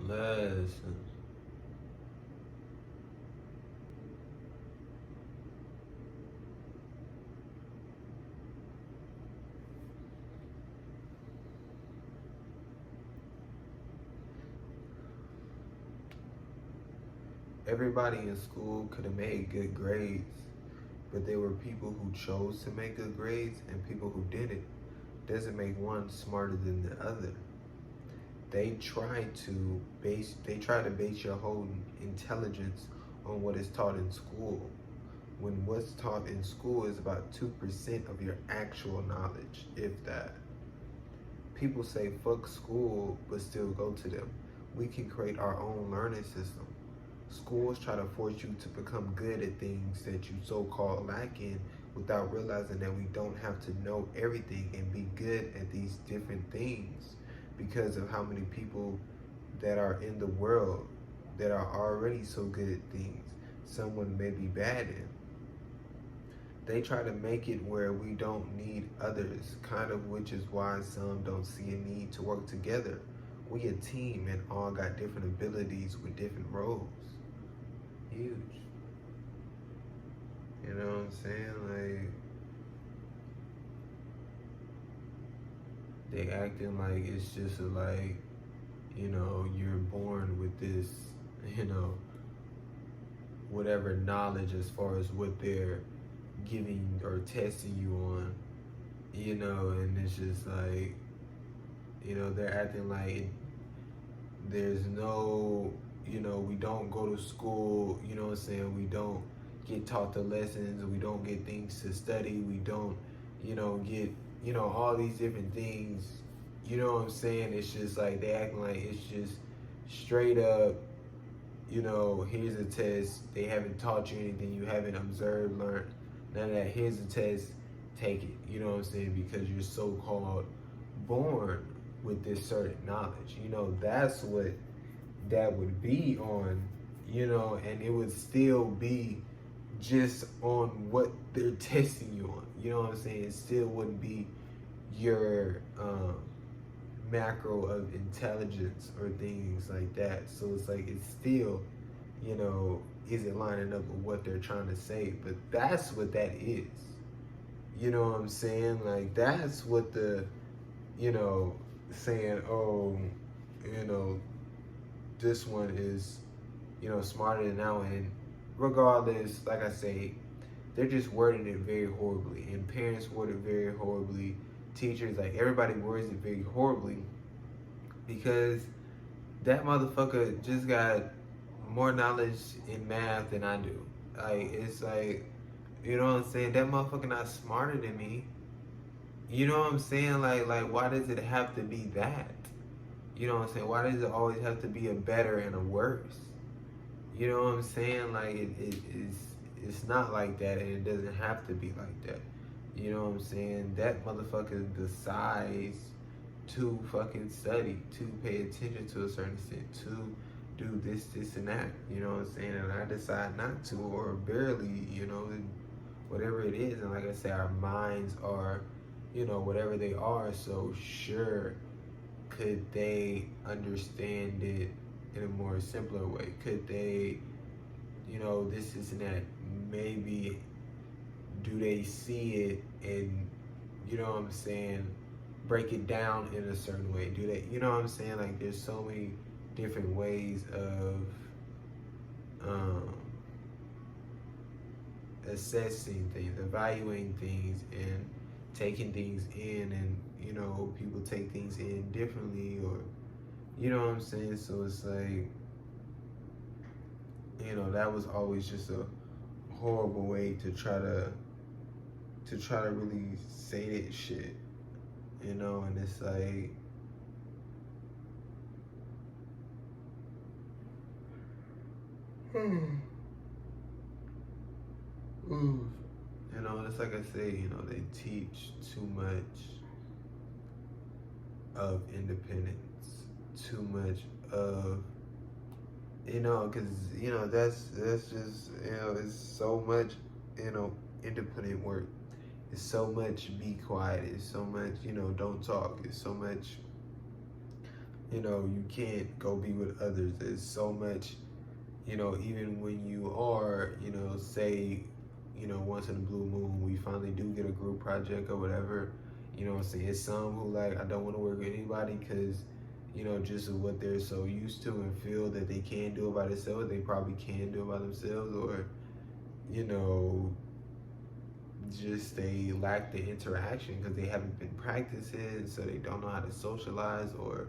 listen. Everybody in school could have made good grades, but there were people who chose to make good grades and people who didn't. Doesn't make one smarter than the other. They try to base your whole intelligence on what is taught in school, when what's taught in school is about 2% of your actual knowledge, if that. People say fuck school but still go to them. We can create our own learning system. Schools try to force you to become good at things that you so-called lack in, without realizing that we don't have to know everything and be good at these different things, because of how many people that are in the world that are already so good at things someone may be bad in. They try to make it where we don't need others, kind of, which is why some don't see a need to work together. We a team and all got different abilities with different roles. Huge. You know what I'm saying? Like, they acting like it's just like, you're born with this, whatever knowledge as far as what they're giving or testing you on, and it's just like, they're acting like there's no, we don't go to school, what I'm saying, we don't get taught the lessons, we don't get things to study, we don't, get, all these different things, what I'm saying. It's just like they acting like it's just straight up, here's a test, they haven't taught you anything, you haven't observed, learned, none of that. Here's a test, take it, you know what I'm saying, because you're so-called born with this certain knowledge. That's what that would be on, and it would still be just on what they're testing you on, you know what I'm saying. It still wouldn't be your macro of intelligence or things like that. So it's like, it's still, isn't lining up with what they're trying to say. But that's what that is. You know what I'm saying? Like, that's what the, saying, oh, this one is, smarter than that one. And regardless, like I say, they're just wording it very horribly. And parents word it very horribly. Teachers, like, everybody words it very horribly, because that motherfucker just got more knowledge in math than I do. Like, it's like, you know what I'm saying? That motherfucker not smarter than me. You know what I'm saying? Like, why does it have to be that? You know what I'm saying? Why does it always have to be a better and a worse? You know what I'm saying? Like, it's not like that, and it doesn't have to be like that. You know what I'm saying? That motherfucker decides to fucking study, to pay attention to a certain extent, to do this, and that. You know what I'm saying? And I decide not to, or barely, whatever it is. And like I say, our minds are, whatever they are. So sure, could they understand it in a more simpler way? Could they, this, and that? Maybe. Do they see it and, you know what I'm saying, break it down in a certain way? Do they, you know what I'm saying? Like, there's so many different ways of assessing things, evaluating things, and taking things in. And, people take things in differently, or, you know what I'm saying? So it's like, that was always just a horrible way to try to really say that shit, and it's like, it's like I say, they teach too much of independence, too much of, because, that's just, it's so much, independent work. It's so much be quiet. It's so much, don't talk. It's so much, you can't go be with others. There's so much, even when you are, say, once in a blue moon, we finally do get a group project or whatever. I'm saying? It's some who like, I don't want to work with anybody because, just of what they're so used to and feel that they can do it by themselves, they probably can do it by themselves, or, you know, just they lack the interaction because they haven't been practicing, so they don't know how to socialize, or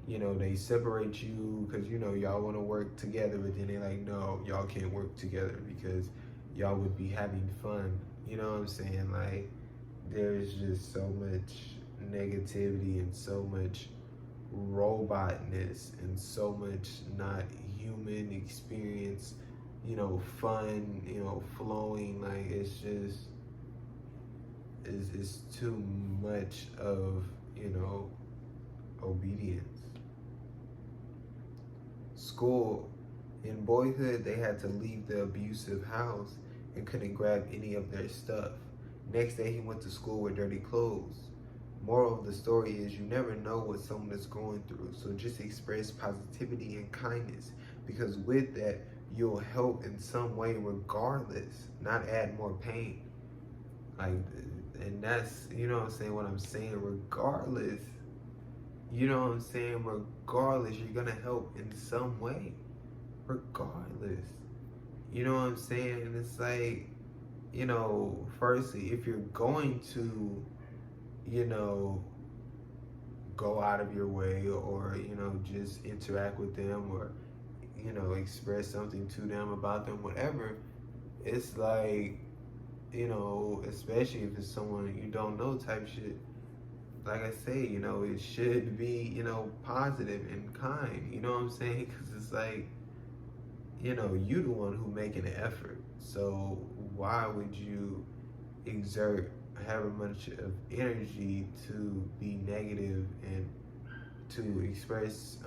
they separate you because y'all want to work together, but then they like, no, y'all can't work together because y'all would be having fun. You know what I'm saying? Like, there's just so much negativity and so much robotness and so much not human experience, fun, flowing. Like, it's too much of, obedience. School. In boyhood, they had to leave the abusive house and couldn't grab any of their stuff. Next day, he went to school with dirty clothes. Moral of the story is you never know what someone is going through, so just express positivity and kindness, because with that, you'll help in some way regardless, not add more pain. Like, and that's, what I'm saying, regardless. You know what I'm saying? Regardless, you're gonna help in some way. Regardless. You know what I'm saying? And it's like, firstly, if you're going to, go out of your way, or, just interact with them, or, express something to them about them, whatever, it's like, especially if it's someone you don't know type shit, like I say, it should be, positive and kind. You know what I'm saying? Because it's like, you the one who making the effort. So why would you exert however much of energy to be negative and to express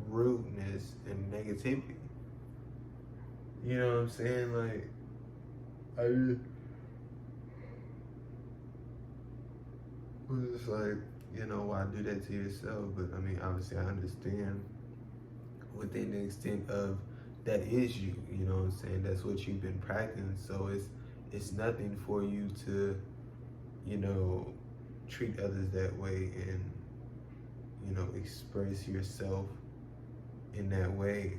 rudeness and negativity? You know what I'm saying? Like, I was just like, why do that to yourself? But I mean, obviously, I understand within the extent of that is you. You know what I'm saying? That's what you've been practicing. So it's nothing for you to, treat others that way and express yourself in that way.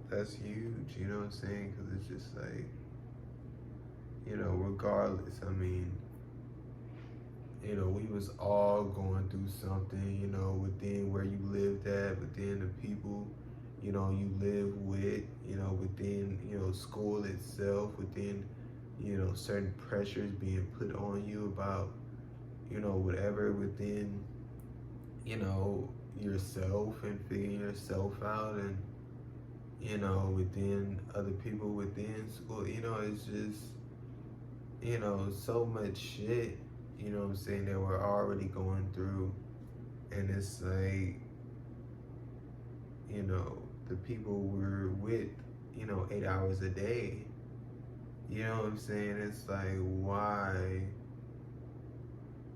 That's huge. You know what I'm saying? Because it's just like, regardless. I mean, we was all going through something, within where you lived at, within the people, you live with, within, school itself, within, certain pressures being put on you about, whatever within, yourself and figuring yourself out, and, within other people within school, it's just, so much shit, what I'm saying, that we're already going through. And it's like, the people we're with, 8 hours a day, you know what I'm saying? It's like, why,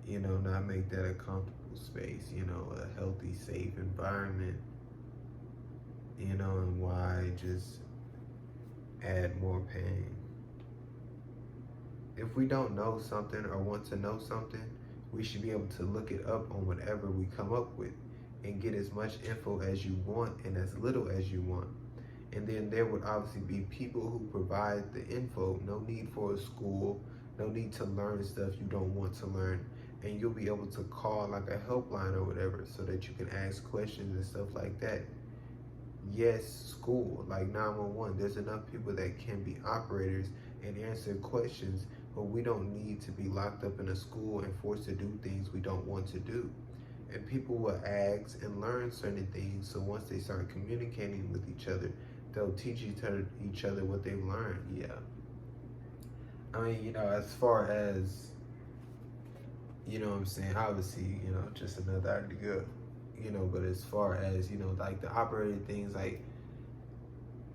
not make that a comfortable space, a healthy, safe environment, and why just add more pain? If we don't know something or want to know something, we should be able to look it up on whatever we come up with and get as much info as you want and as little as you want. And then there would obviously be people who provide the info. No need for a school, no need to learn stuff you don't want to learn. And you'll be able to call like a helpline or whatever so that you can ask questions and stuff like that. Yes, school, like 911, there's enough people that can be operators and answer questions, but we don't need to be locked up in a school and forced to do things we don't want to do. And people will ask and learn certain things, so once they start communicating with each other, they'll teach each other what they've learned. Yeah. I mean, as far as, what I'm saying, obviously, just another idea, but as far as, like the operating things, like,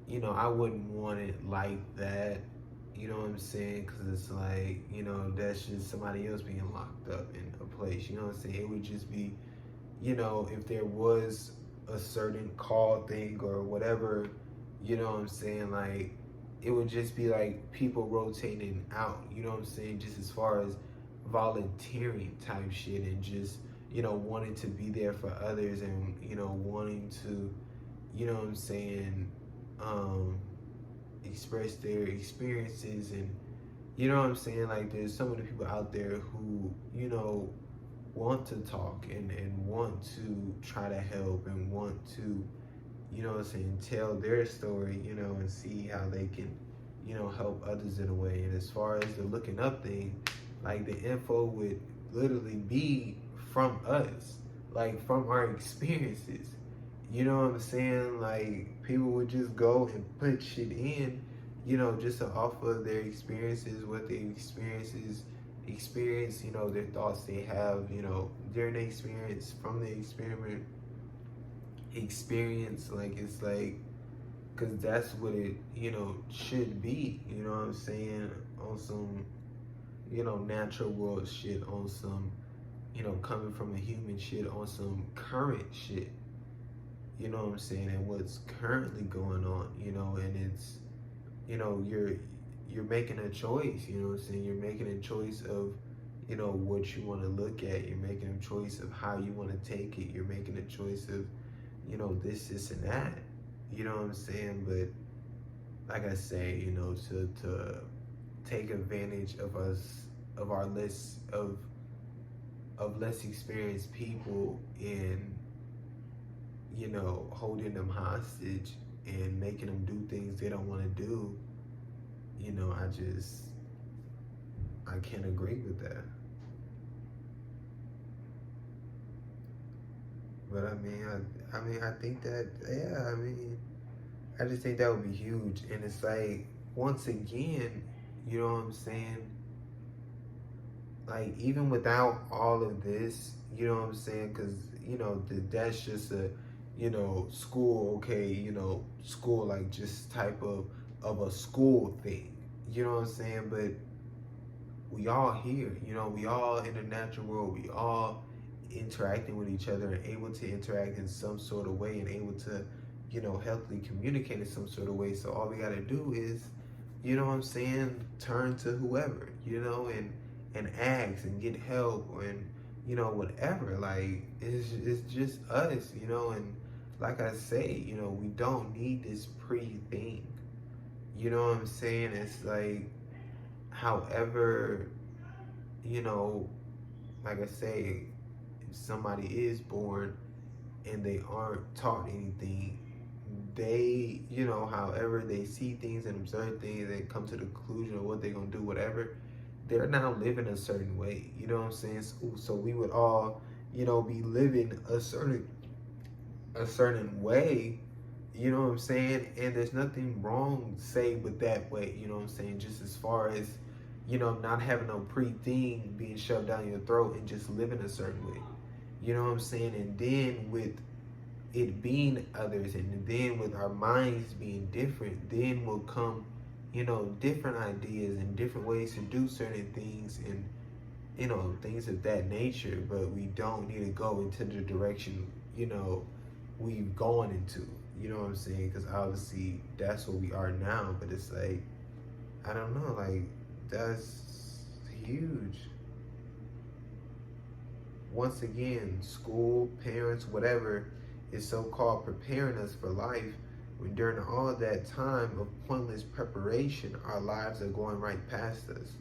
I wouldn't want it like that, You know what I'm saying? Because it's like, that's just somebody else being locked up in a place. You know what I'm saying? It would just be, if there was a certain call thing or whatever, you know what I'm saying? Like, it would just be like people rotating out, you know what I'm saying? Just as far as volunteering type shit and just, wanting to be there for others and, wanting to, you know what I'm saying, um, express their experiences and, you know what I'm saying? Like, there's so many people out there who, want to talk and want to try to help and want to, you know what I'm saying, tell their story, and see how they can, help others in a way. And as far as the looking up thing, like the info would literally be from us, like from our experiences. You know what I'm saying? Like people would just go and put shit in, just to offer their experiences, what their experience, their thoughts they have, during the experience, from the experiment experience. Like it's like, because that's what it, should be, you know what I'm saying, on some, natural world shit, on some, coming from a human shit, on some current shit, you know what I'm saying, and what's currently going on, and it's, you're making a choice, you know what I'm saying, you're making a choice of, what you want to look at, you're making a choice of how you want to take it, you're making a choice of, this and that, you know what I'm saying, but like I say, to take advantage of us, of our list of less experienced people and, holding them hostage and making them do things they don't want to do, I can't agree with that. But I think that, yeah, I just think that would be huge. And it's like, once again, you know what I'm saying? Like, even without all of this, you know what I'm saying? Because, that's just a, school, okay, school, like, just type of a school thing. You know what I'm saying? But we all here, we all in the natural world, we all interacting with each other and able to interact in some sort of way and able to, healthily communicate in some sort of way. So all we gotta do is, you know what I'm saying, turn to whoever, and ask and get help and, whatever. Like it's just us, and like I say, we don't need this pre thing. You know what I'm saying? It's like, however, like I say, if somebody is born and they aren't taught anything, they, however they see things and observe things and come to the conclusion of what they're gonna do, whatever, they're now living a certain way. You know what I'm saying? So we would all, be living a certain way. You know what I'm saying? And there's nothing wrong, say, with that way. You know what I'm saying? Just as far as, not having no pre-thing being shoved down your throat and just living a certain way. You know what I'm saying? And then with it being others and then with our minds being different, then will come, different ideas and different ways to do certain things and, things of that nature. But we don't need to go into the direction, we've gone into. You know what I'm saying? Because obviously that's what we are now. But it's like, I don't know, like, that's huge. Once again, school, parents, whatever, is so-called preparing us for life, when during all that time of pointless preparation, our lives are going right past us.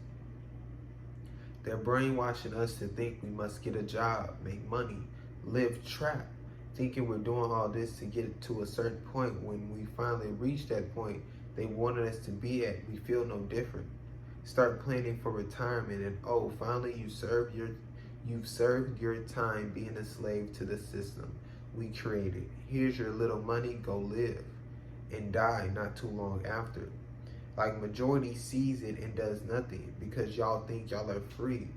They're brainwashing us to think we must get a job, make money, live trapped, thinking we're doing all this to get to a certain point. When we finally reach that point they wanted us to be at, we feel no different. Start planning for retirement and finally you've served your time being a slave to the system we created. Here's your little money, go live and die not too long after. Like, majority sees it and does nothing because y'all think y'all are free.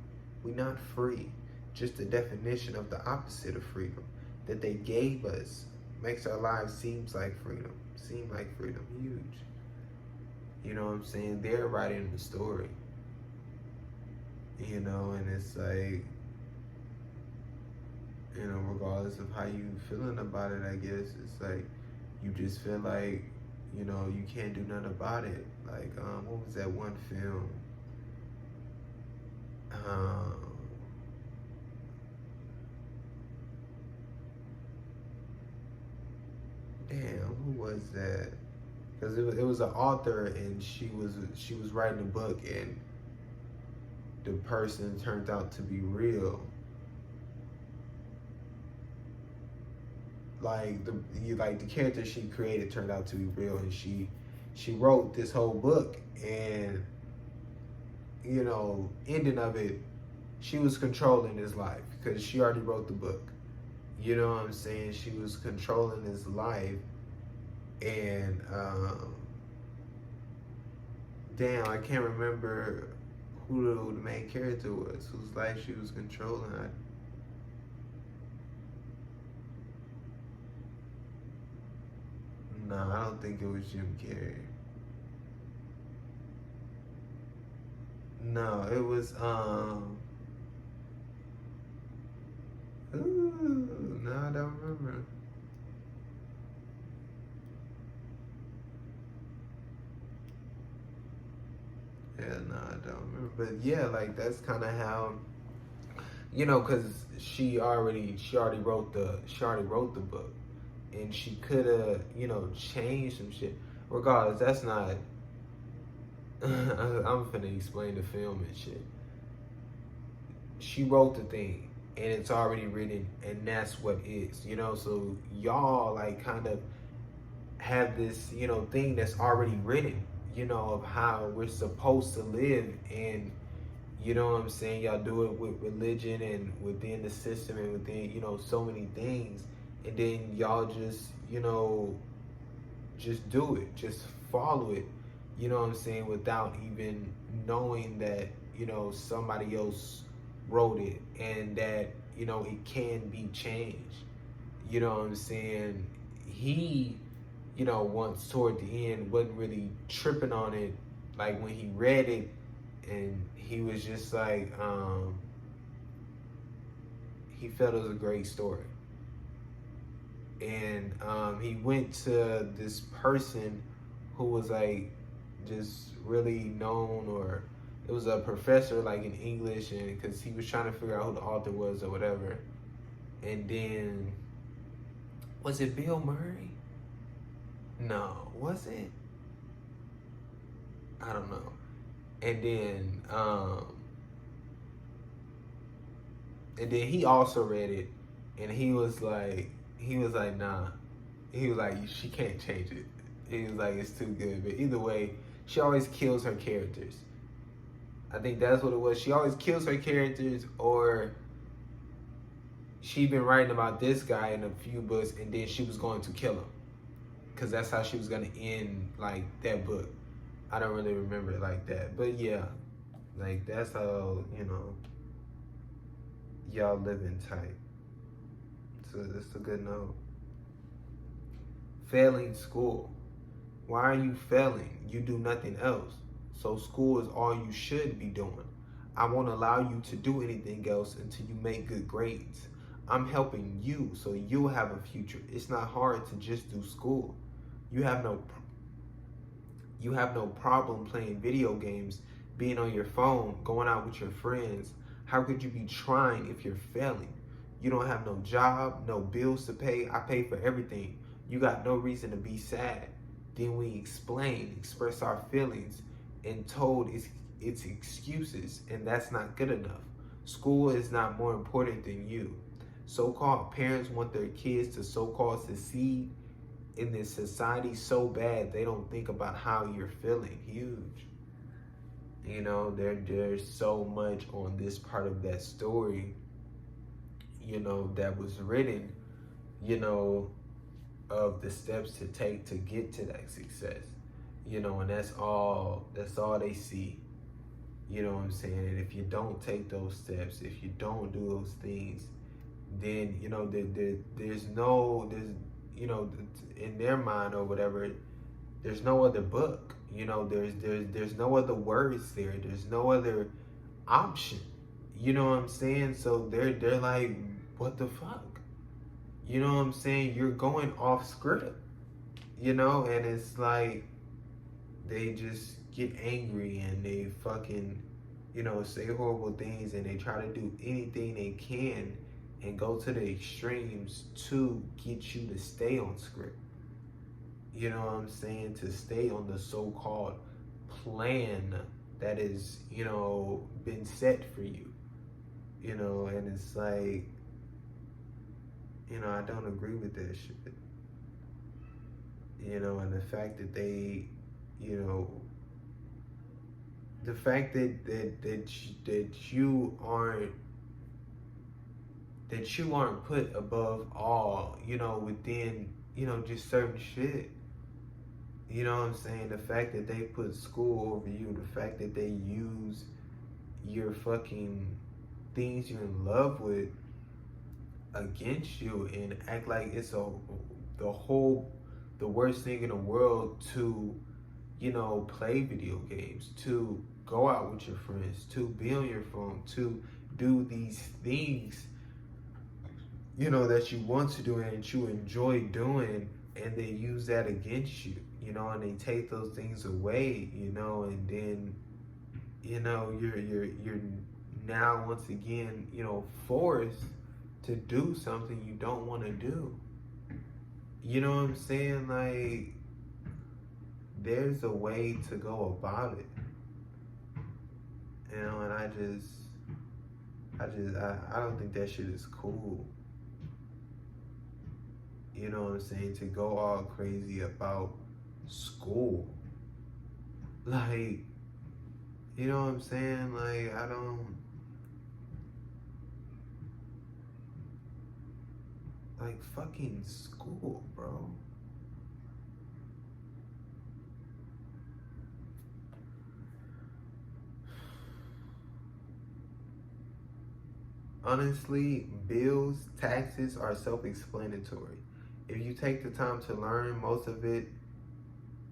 We not free. Just the definition of the opposite of freedom that they gave us makes our lives seem like freedom. Huge. You know what I'm saying? They're writing the story. You know, and it's like, you know, regardless of how you feeling about it, I guess it's like you just feel like, you know, you can't do nothing about it. Like, what was that one film? Um, Damn, who was that? Because it was an author, and she was writing a book, and the person turned out to be real. Like the character she created turned out to be real, and she wrote this whole book, and you know, ending of it, she was controlling his life because she already wrote the book. You know what I'm saying? She was controlling his life, and damn, I can't remember who the main character was, whose life she was controlling. No, I don't think it was Jim Carrey. No, it was ooh, no, I don't remember. Yeah, no, I don't remember. But yeah, like that's kind of how, you know, because she already wrote the book, and she could have, you know, changed some shit. Regardless, that's not. I'm finna explain the film and shit. She wrote the thing, and it's already written, and that's what is, you know. So y'all like kind of have this, you know, thing that's already written, you know, of how we're supposed to live, and you know what I'm saying? Y'all do it with religion and within the system and within, you know, so many things. And then y'all just, you know, just do it. Just follow it. You know what I'm saying? Without even knowing that, you know, somebody else wrote it and that, you know, it can be changed. You know what I'm saying? He, you know, once toward the end wasn't really tripping on it. Like when he read it, and he was just like, he felt it was a great story. And he went to this person who was like just really known, or it was a professor like in English, and because he was trying to figure out who the author was or whatever. And then, was it Bill Murray? No, was it? I don't know. And then, he also read it, and he was like, nah. He was like, she can't change it. He was like, it's too good. But either way, she always kills her characters. I think that's what it was. She always kills her characters, or she'd been writing about this guy in a few books, and then she was going to kill him, because that's how she was going to end like that book. I don't really remember it like that, but yeah, like that's how, you know, y'all living tight. So that's a good note. Failing school. Why are you failing? You do nothing else. So school is all you should be doing. I won't allow you to do anything else until you make good grades. I'm helping you so you'll have a future. It's not hard to just do school. You have no problem playing video games, being on your phone, going out with your friends. How could you be trying if you're failing? You don't have no job, no bills to pay. I pay for everything. You got no reason to be sad. Then we express our feelings, and told it's excuses, and that's not good enough. School is not more important than you. So-called parents want their kids to so-called succeed in this society so bad they don't think about how you're feeling. Huge. You know, there's so much on this part of that story, you know, that was written, you know, of the steps to take to get to that success. You know, and that's all they see. You know what I'm saying? And if you don't take those steps, if you don't do those things, then, you know, there's you know, in their mind or whatever, there's no other book. You know, there's no other words there. There's no other option. You know what I'm saying? So they're like, what the fuck? You know what I'm saying? You're going off script. You know, and it's like they just get angry and they fucking, you know, say horrible things and they try to do anything they can and go to the extremes to get you to stay on script. You know what I'm saying? To stay on the so-called plan that is, you know, been set for you. You know, and it's like, you know, I don't agree with that shit. You know, and the fact that they, you know, the fact that you aren't put above all, you know, within, you know, just certain shit. You know what I'm saying? The fact that they put school over you, the fact that they use your fucking things you're in love with against you and act like it's the worst thing in the world to, you know, play video games, to go out with your friends, to be on your phone, to do these things, you know, that you want to do and that you enjoy doing, and they use that against you, you know, and they take those things away, you know, and then, you know, you're now once again, you know, forced to do something you don't want to do. You know what I'm saying? Like, there's a way to go about it. You know, and I don't think that shit is cool. You know what I'm saying? To go all crazy about school. Like, you know what I'm saying? Like, I don't. Like, fucking school, bro. Honestly, bills, taxes are self-explanatory. If you take the time to learn, most of it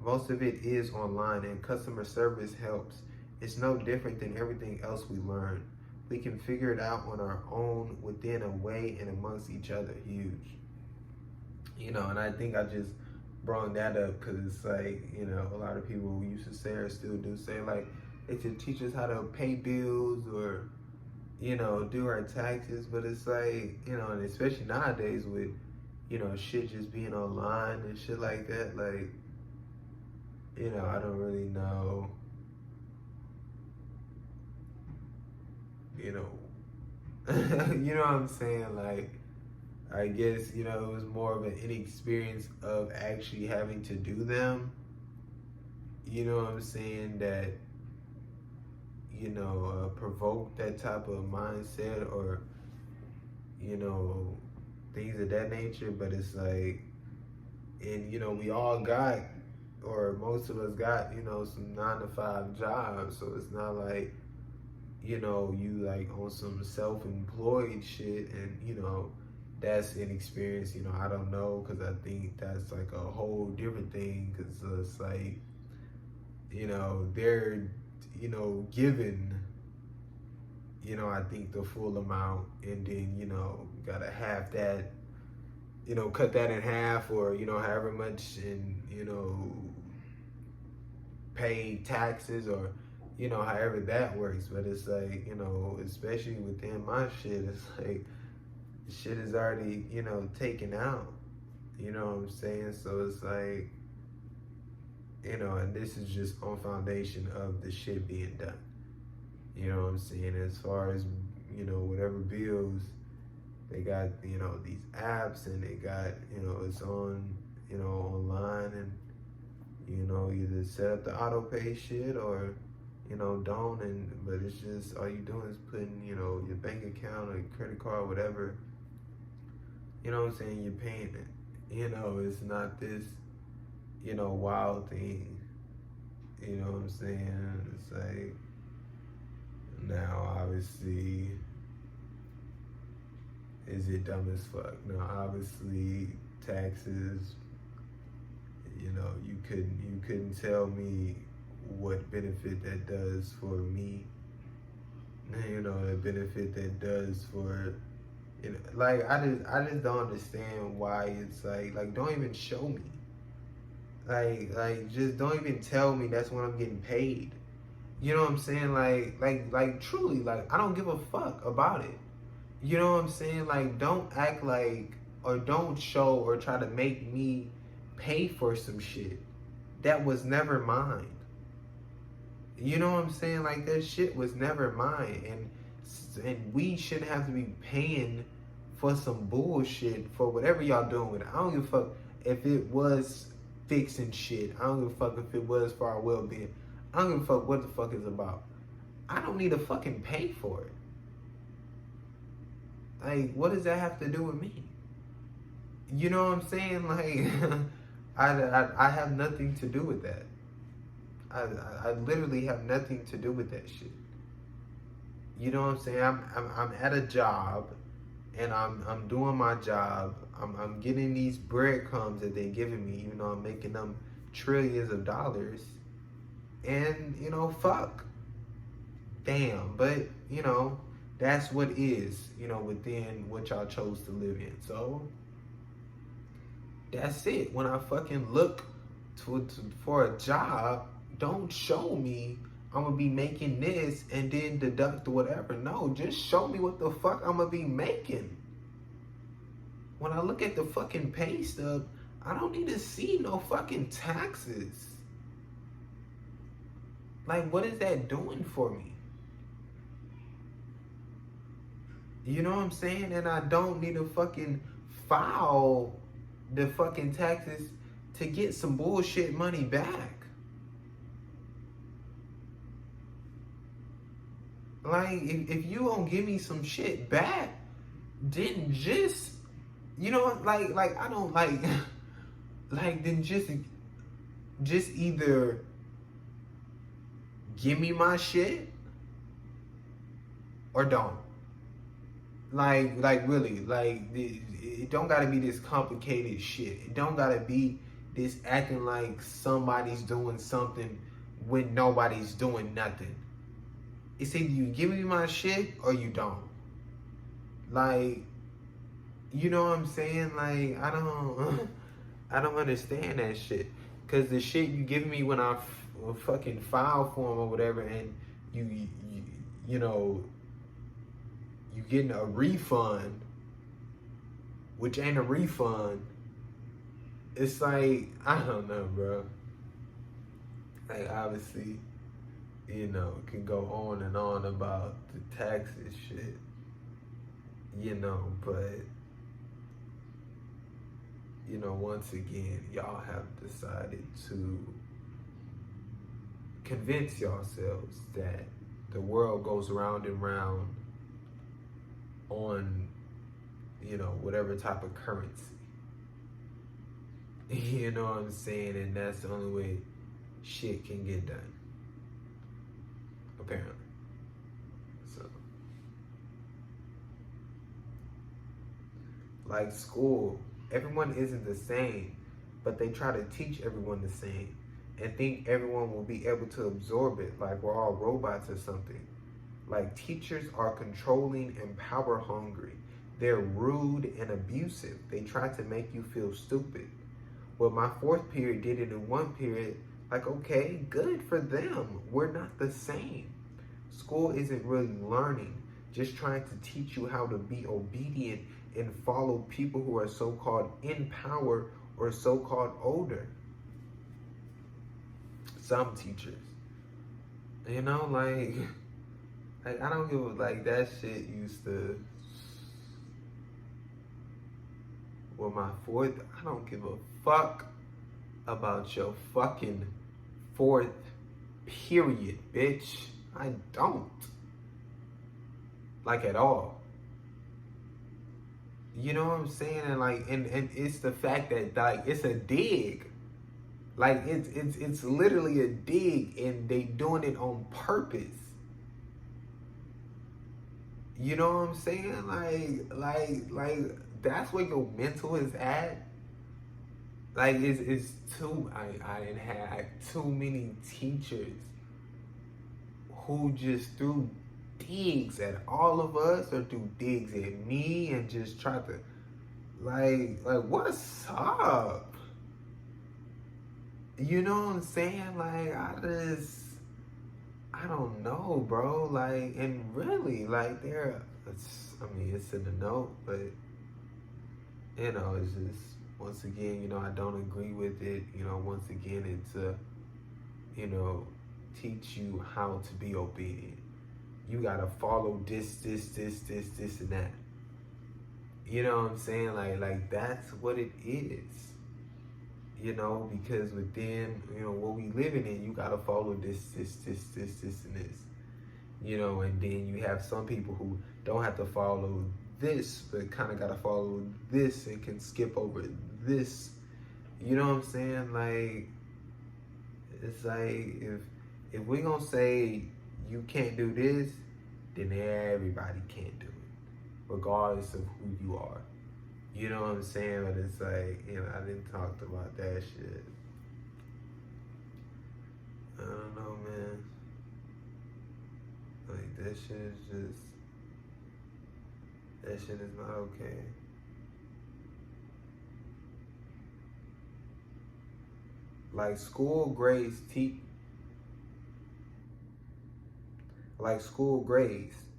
is online, and customer service helps. It's no different than everything else we learn. We can figure it out on our own, within a way, and amongst each other. Huge. You know, and I think I just brought that up because it's like, you know, a lot of people used to say or still do say, like, they should teach us how to pay bills or, you know, do our taxes. But it's like, you know, and especially nowadays with, you know, shit just being online and shit like that, like, you know, I don't really know, you know, you know what I'm saying? Like, I guess, you know, it was more of an inexperience of actually having to do them. You know what I'm saying? That, you know, provoke that type of mindset or, you know, things of that nature. But it's like, and, you know, we all got, or most of us got, you know, some 9 to 5 jobs. So it's not like, you know, you like on some self-employed shit and, you know, that's inexperience. You know, I don't know, because I think that's like a whole different thing, because it's like, you know, they're, you know, given, you know, I think the full amount, and then, you know, gotta have that, you know, cut that in half, or, you know, however much, and, you know, pay taxes, or, you know, however that works. But it's like, you know, especially within my shit, it's like shit is already, you know, taken out. You know what I'm saying? So it's like, you know, and this is just on foundation of the shit being done. You know what I'm saying? As far as, you know, whatever bills, they got, you know, these apps, and they got, you know, it's on, you know, online, and, you know, either set up the auto pay shit or, you know, don't. And but it's just, all you doing is putting, you know, your bank account or your credit card, whatever, you know what I'm saying, you're paying it. You know, it's not this, you know, wild thing. You know what I'm saying? It's like, now obviously, is it dumb as fuck? Now obviously, taxes, you know, you couldn't tell me, what benefit that does for me, you know, the benefit that does for, you know, like I just don't understand why it's like don't even show me. Like just don't even tell me that's when I'm getting paid. You know what I'm saying? Like truly, like I don't give a fuck about it. You know what I'm saying? Like don't act like or don't show or try to make me pay for some shit that was never mine. You know what I'm saying? Like that shit was never mine, and we shouldn't have to be paying for some bullshit for whatever y'all doing with it. I don't give a fuck if it was fixing shit. I don't give a fuck if it was for our well-being. I don't give a fuck what the fuck it's about. I don't need to fucking pay for it. Like, what does that have to do with me? You know what I'm saying? Like, I have nothing to do with that. I literally have nothing to do with that shit. You know what I'm saying? I'm at a job, and I'm doing my job. I'm getting these breadcrumbs that they're giving me, even though I'm making them trillions of dollars. And you know, fuck, damn. But you know, that's what is. You know, within what y'all chose to live in. So that's it. When I fucking look for a job, don't show me I'm gonna be making this and then deduct whatever. No, just show me what the fuck I'm gonna be making. When I look at the fucking pay stub, I don't need to see no fucking taxes. Like, what is that doing for me? You know what I'm saying? And I don't need to fucking file the fucking taxes to get some bullshit money back. Like, if you don't give me some shit back, then just, you know, like I don't like then just either give me my shit or don't. Like really, like it don't gotta be this complicated shit. It don't gotta be this acting like somebody's doing something when nobody's doing nothing. It's either you give me my shit or you don't. Like, you know what I'm saying? Like, I don't understand that shit. Cause the shit you give me when I fucking file for them or whatever, and you know, you getting a refund, which ain't a refund. It's like, I don't know, bro. Like, obviously, you know, can go on and on about the taxes shit, you know, but, you know, once again, y'all have decided to convince yourselves that the world goes round and round on, you know, whatever type of currency. You know what I'm saying? And that's the only way shit can get done. Apparently. So, like school, everyone isn't the same, but they try to teach everyone the same and think everyone will be able to absorb it like we're all robots or something. Like, teachers are controlling and power hungry. They're rude and abusive. They try to make you feel stupid. Well, my fourth period did it in one period. Like, okay, good for them. We're not the same. School isn't really learning, just trying to teach you how to be obedient and follow people who are so-called in power or so-called older. Some teachers. You know, like I don't give a, like, that shit used to, well, my fourth, I don't give a fuck about your fucking fourth period, bitch. I don't. Like, at all. You know what I'm saying? And like, and it's the fact that, like, it's a dig. Like, it's literally a dig, and they doing it on purpose. You know what I'm saying? Like that's where your mental is at. Like it's too. I didn't have too many teachers who just threw digs at all of us or threw digs at me and just tried to like what's up? You know what I'm saying? Like I don't know, bro. Like, and really, like, I mean, it's in the note, but, it's just, once again, I don't agree with it. Once again, it's you know, teach you how to be obedient. You gotta follow this, and that. You know what I'm saying? Like that's what it is. Because within, what we living in, you gotta follow this, and this. And then you have some people who don't have to follow this, but kind of gotta follow this and can skip over this. You know what I'm saying? Like, it's like if we gonna say you can't do this, then everybody can't do it, regardless of who you are. You know what I'm saying? But it's like, I didn't talk about that shit. I don't know, man. Like, that shit is not okay. Like, school grades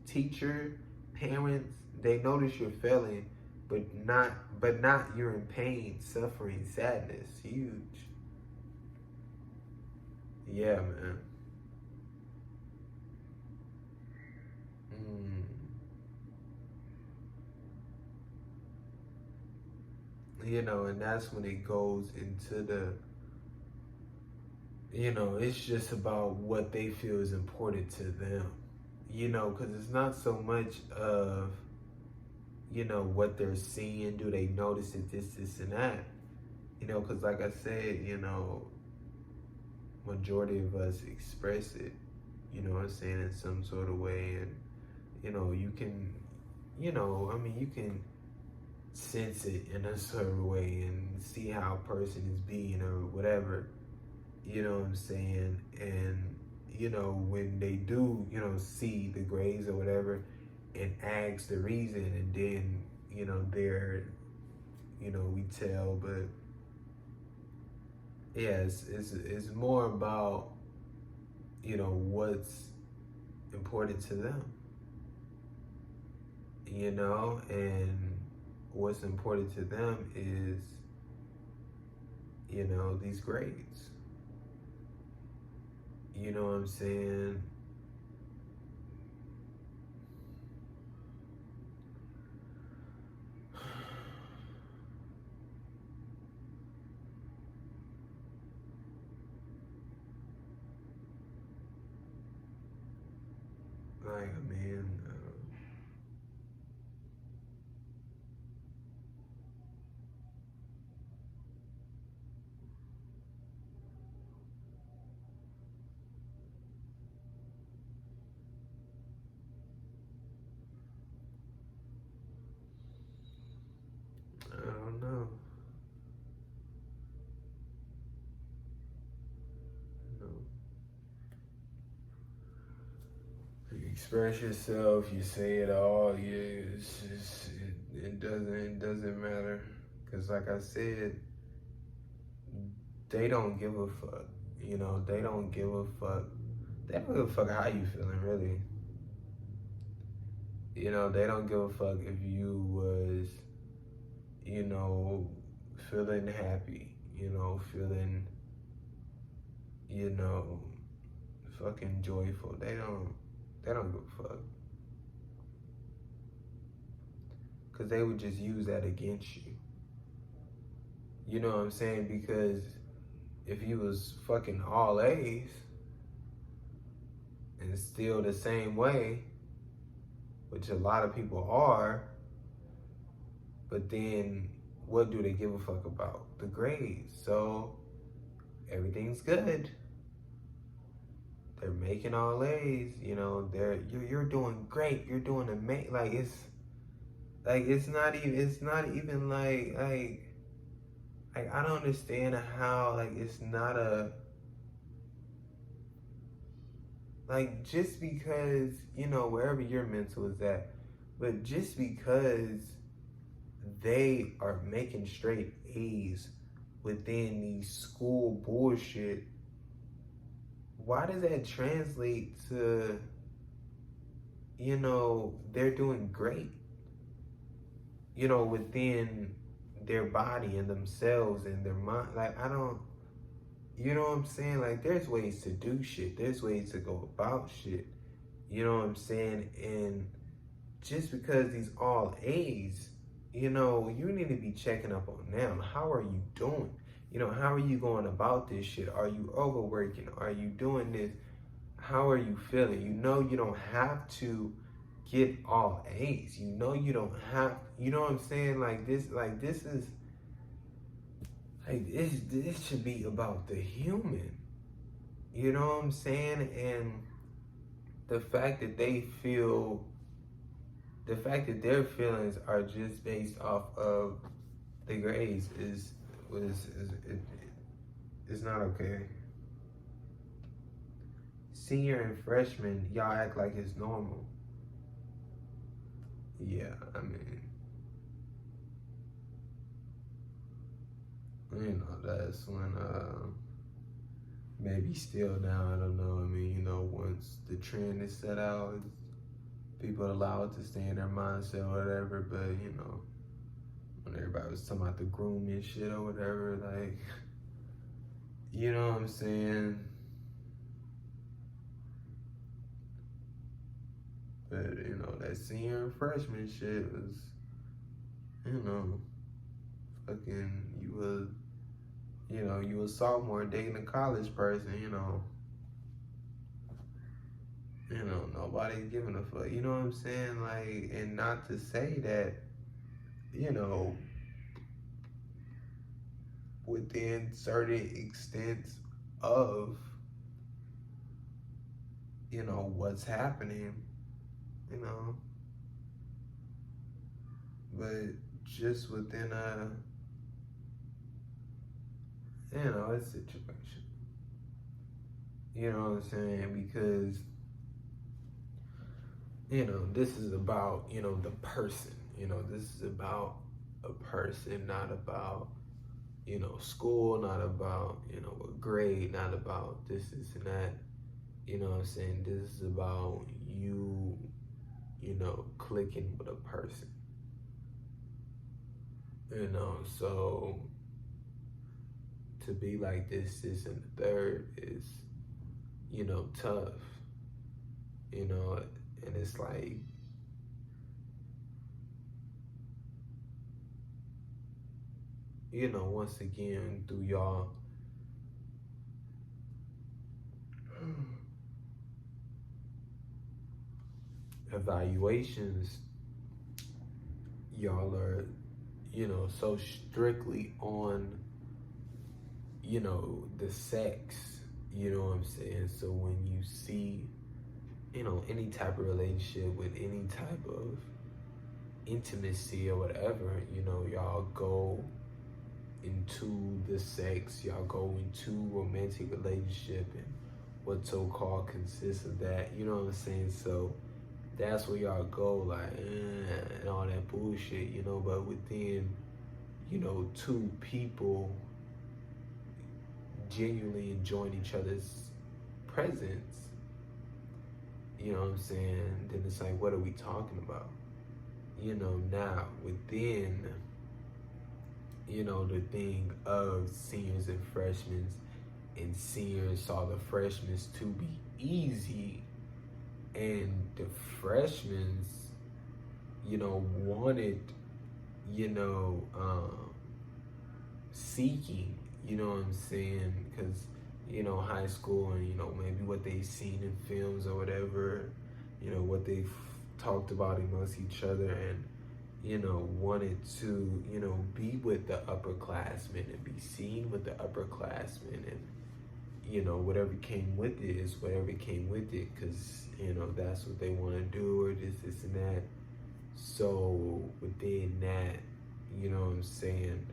teacher, parents, they notice you're failing, but not you're in pain, suffering, sadness. Huge. Yeah, man. Mm. And that's when it goes into it's just about what they feel is important to them. Because it's not so much of, what they're seeing. Do they notice it, this, and that? Because like I said, majority of us express it, what I'm saying, in some sort of way. And, you can, you can sense it in a certain way and see how a person is being or whatever, you know what I'm saying? And, when they do, see the grades or whatever and ask the reason, and then, they're, we tell, but yeah, it's more about, what's important to them, and what's important to them is, these grades. You know what I'm saying? Like, man, I don't know. You know, you express yourself, you say it all. Yeah, it doesn't matter. Cause like I said, they don't give a fuck. They don't give a fuck. They don't give a fuck how you feeling, really. They don't give a fuck if you was, feeling happy, feeling, you know, fucking joyful. They don't give a fuck. Cause they would just use that against you. You know what I'm saying? Because if you was fucking all A's and still the same way, which a lot of people are, but then what do they give a fuck about? The grades. So everything's good. They're making all A's, you're doing great. You're doing amazing. Like it's not even like Like, I don't understand how, like, it's not a, like, just because, wherever your mental is at, but just because they are making straight A's within these school bullshit, why does that translate to, they're doing great, within their body and themselves and their mind? Like, I don't, you know what I'm saying? Like, there's ways to do shit, there's ways to go about shit, you know what I'm saying? And just because these all A's, you need to be checking up on them. How are you doing? How are you going about this shit? Are you overworking? Are you doing this? How are you feeling? You don't have to get all A's. You don't have, you know what I'm saying? This is, this should be about the human. You know what I'm saying? And the fact that their feelings are just based off of the grades is not okay. Senior and freshman, y'all act like it's normal. Yeah, I mean, that's when maybe still now, I don't know. I mean, once the trend is set out, people are allowed to stay in their mindset or whatever, but when everybody was talking about the grooming shit or whatever, like, you know what I'm saying? But, that senior and freshman shit was, fucking, you a sophomore dating a college person, nobody's giving a fuck, you know what I'm saying? Like, and not to say that, within certain extents of, what's happening, but just within a situation. You know what I'm saying? Because, this is about, the person. This is about a person, not about, school, not about, a grade, not about this and that. You know what I'm saying? This is about you, clicking with a person. So to be like this and the third is, tough. And it's like, once again, through y'all evaluations, y'all are, so strictly on, the sex, you know what I'm saying? So when you see, any type of relationship with any type of intimacy or whatever, y'all go into the sex, y'all go into romantic relationship and what so-called consists of that, you know what I'm saying? So that's where y'all go, like, and all that bullshit, but within, two people genuinely enjoying each other's presence, you know what I'm saying? Then it's like, what are we talking about? Now within, the thing of seniors and freshmen, and seniors saw the freshmen to be easy, and the freshmen, wanted, seeking, you know what I'm saying? Because, high school and, maybe what they've seen in films or whatever, what they've talked about amongst each other, and, wanted to, be with the upperclassmen and be seen with the upperclassmen, and, whatever came with it is whatever came with it, because, that's what they want to do, or this and that. So within that, you know what I'm saying,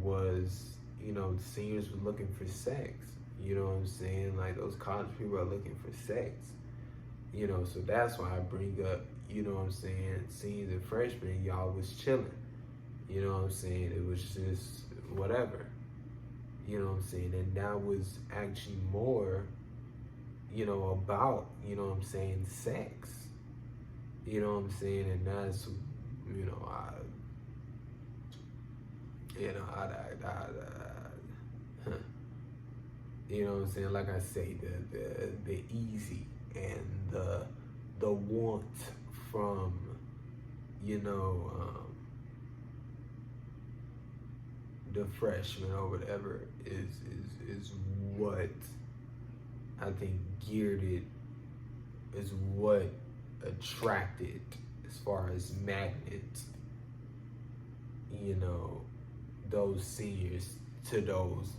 was, seniors were looking for sex. You know what I'm saying? Like those college people are looking for sex. So that's why I bring up, seniors and freshmen, y'all was chilling. You know what I'm saying? It was just whatever. You know what I'm saying? And that was actually more, about, sex. You know what I'm saying? And that's, you know, I, you know, you know what I'm saying? Like I say, the easy and the want from, the freshman or whatever is what I think geared it, is what attracted as far as magnets, those seniors to those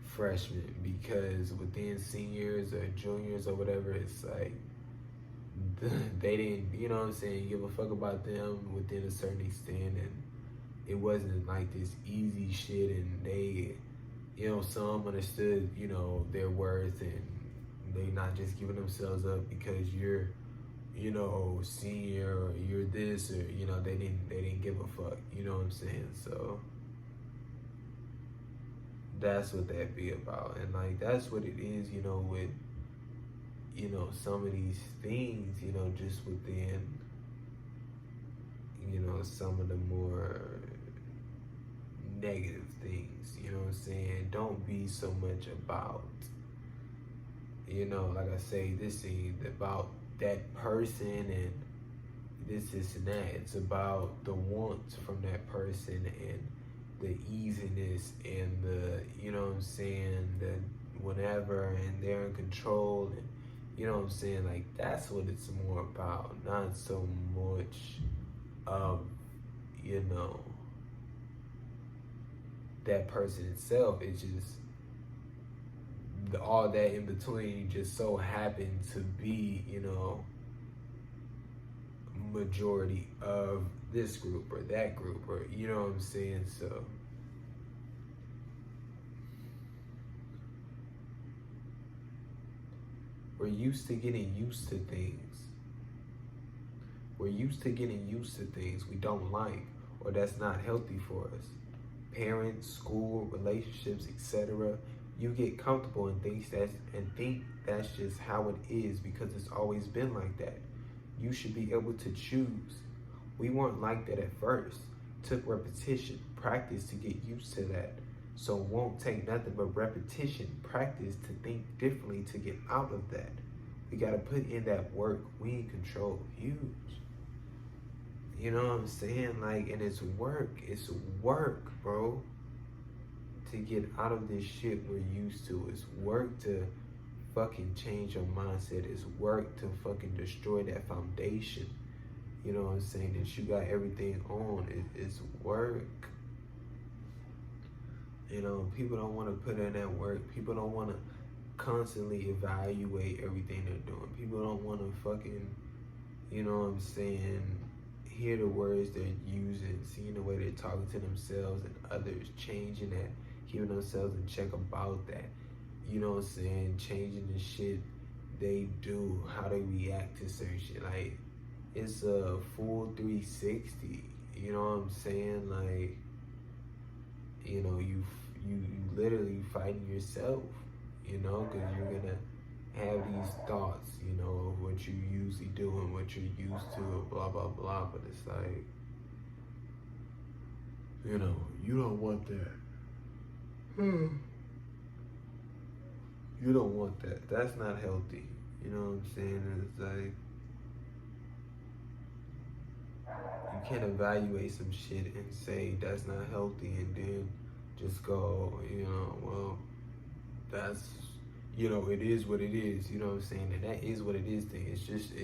freshmen, because within seniors or juniors or whatever, it's like they didn't, give a fuck about them within a certain extent, and it wasn't like this easy shit, and they, some understood, their worth, and they not just giving themselves up because you're, senior or you're this, or, they didn't give a fuck, you know what I'm saying? So that's what that be about. And like, that's what it is, with, some of these things, just within, some of the more negative things, you know what I'm saying? Don't be so much about, like I say, this is about that person and this and that. It's about the wants from that person and the easiness and the, the whenever, and they're in control, and like, that's what it's more about, not so much of, that person itself. It's just all that in between just so happen to be, majority of this group or that group, or you know what I'm saying? So we're used to getting used to things. We're used to getting used to things we don't like, or that's not healthy for us. Parents, school, relationships, etc. You get comfortable in things think that's just how it is because it's always been like that. You should be able to choose. We weren't like that at first. Took repetition, practice to get used to that. So it won't take nothing but repetition, practice to think differently to get out of that. We gotta put in that work. We in control. Huge. You know what I'm saying? Like, and it's work, bro. To get out of this shit we're used to. It's work to fucking change your mindset. It's work to fucking destroy that foundation. You know what I'm saying? That you got everything on. It's work. People don't want to put in that work. People don't want to constantly evaluate everything they're doing. People don't want to fucking, you know what I'm saying, hear the words they're using, seeing the way they're talking to themselves and others, changing that, keeping themselves in check about that. You know what I'm saying? Changing the shit they do, how they react to certain shit. Like, it's a full 360. You know what I'm saying? Like, you literally fighting yourself, because you're gonna have these thoughts, of what you usually do and what you're used to, blah, blah, blah. But it's like, you don't want that. You don't want that. That's not healthy. You know what I'm saying? It's like, you can't evaluate some shit and say that's not healthy and then just go, well, that's, it is what it is, you know what I'm saying? And that is what it is thing. It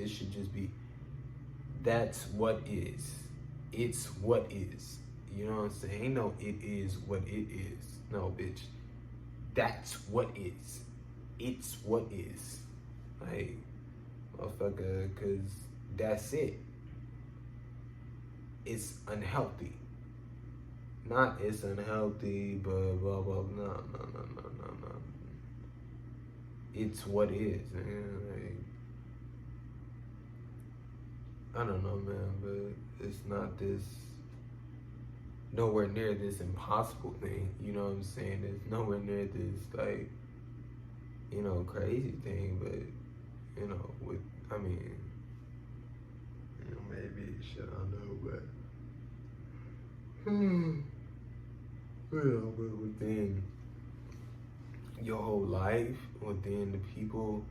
should just be, that's what is. It's what is. You know what I'm saying? Ain't no it is what it is. No, bitch. That's what is. It's what is. Like, motherfucker, because that's it. It's unhealthy. not it's unhealthy, but blah blah. No. It's what is, man. Like, I don't know, man, but it's not this nowhere near this impossible thing. You know what I'm saying? It's nowhere near this like, you know, crazy thing. But you know, with I mean, you know, maybe shit, I don't know, but. Yeah, but within your whole life, within the people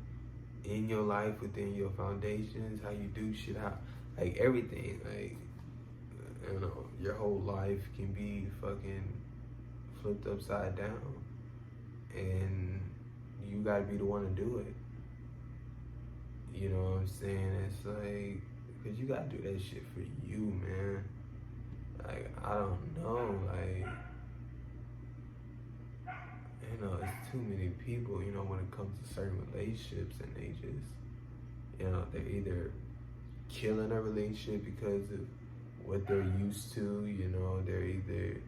in your life, within your foundations, how you do shit, how like everything, like you know, your whole life can be fucking flipped upside down, and you gotta be the one to do it. You know what I'm saying? It's like, cause you gotta do that shit for you, man. Like, I don't know, like, you know, it's too many people, you know, when it comes to certain relationships, and they just, you know, they're either killing a relationship because of what they're used to, you know, they're either,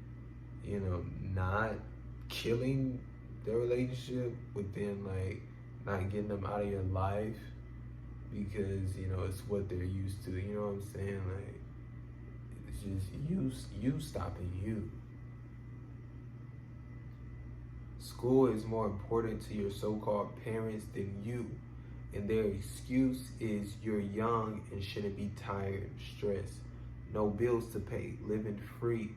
you know, not killing their relationship within, like, not getting them out of your life because, you know, it's what they're used to, you know what I'm saying? Like, it's just you stopping you. School is more important to your so-called parents than you, and their excuse is you're young and shouldn't be tired, stressed, no bills to pay, living free,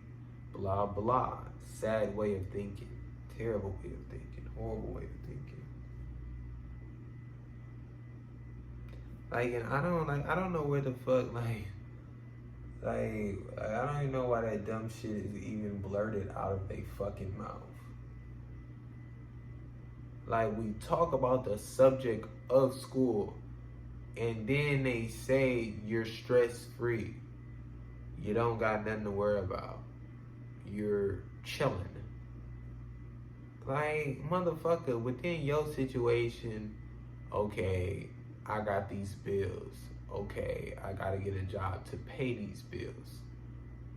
blah blah. Sad way of thinking, terrible way of thinking, horrible way of thinking. Like, and I don't know where the fuck I don't even know why that dumb shit is even blurted out of their fucking mouth. Like, we talk about the subject of school, and then they say you're stress-free. You don't got nothing to worry about. You're chilling. Like, motherfucker, within your situation, okay, I got these bills. Okay, I gotta get a job to pay these bills.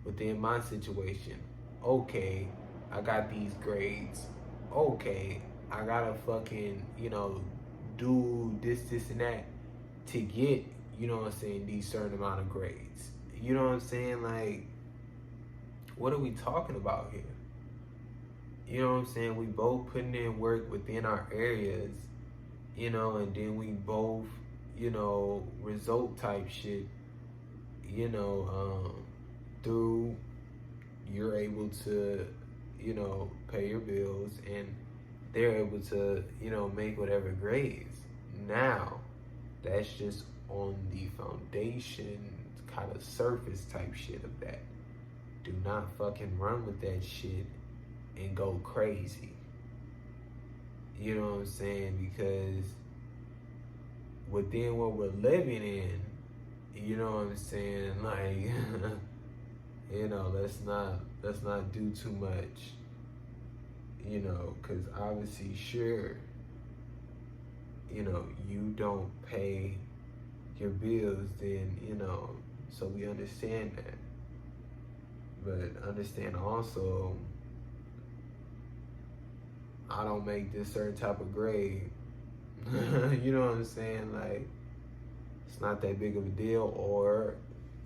Within my situation, okay, I got these grades. Okay, I gotta fucking, you know, do this, and that to get, you know what I'm saying, these certain amount of grades. You know what I'm saying? Like, what are we talking about here? You know what I'm saying? We both putting in work within our areas, you know, and then we both, you know, result type shit, you know, through you're able to, you know, pay your bills, and they're able to, you know, make whatever grades. Now, that's just on the foundation, kind of surface type shit of that. Do not fucking run with that shit and go crazy. You know what I'm saying? Because within what we're living in, you know what I'm saying? Like, you know, let's not do too much. You know, because obviously, sure, you know, you don't pay your bills, then, you know, so we understand that. But understand also, I don't make this certain type of grade. You know what I'm saying? Like, it's not that big of a deal. Or,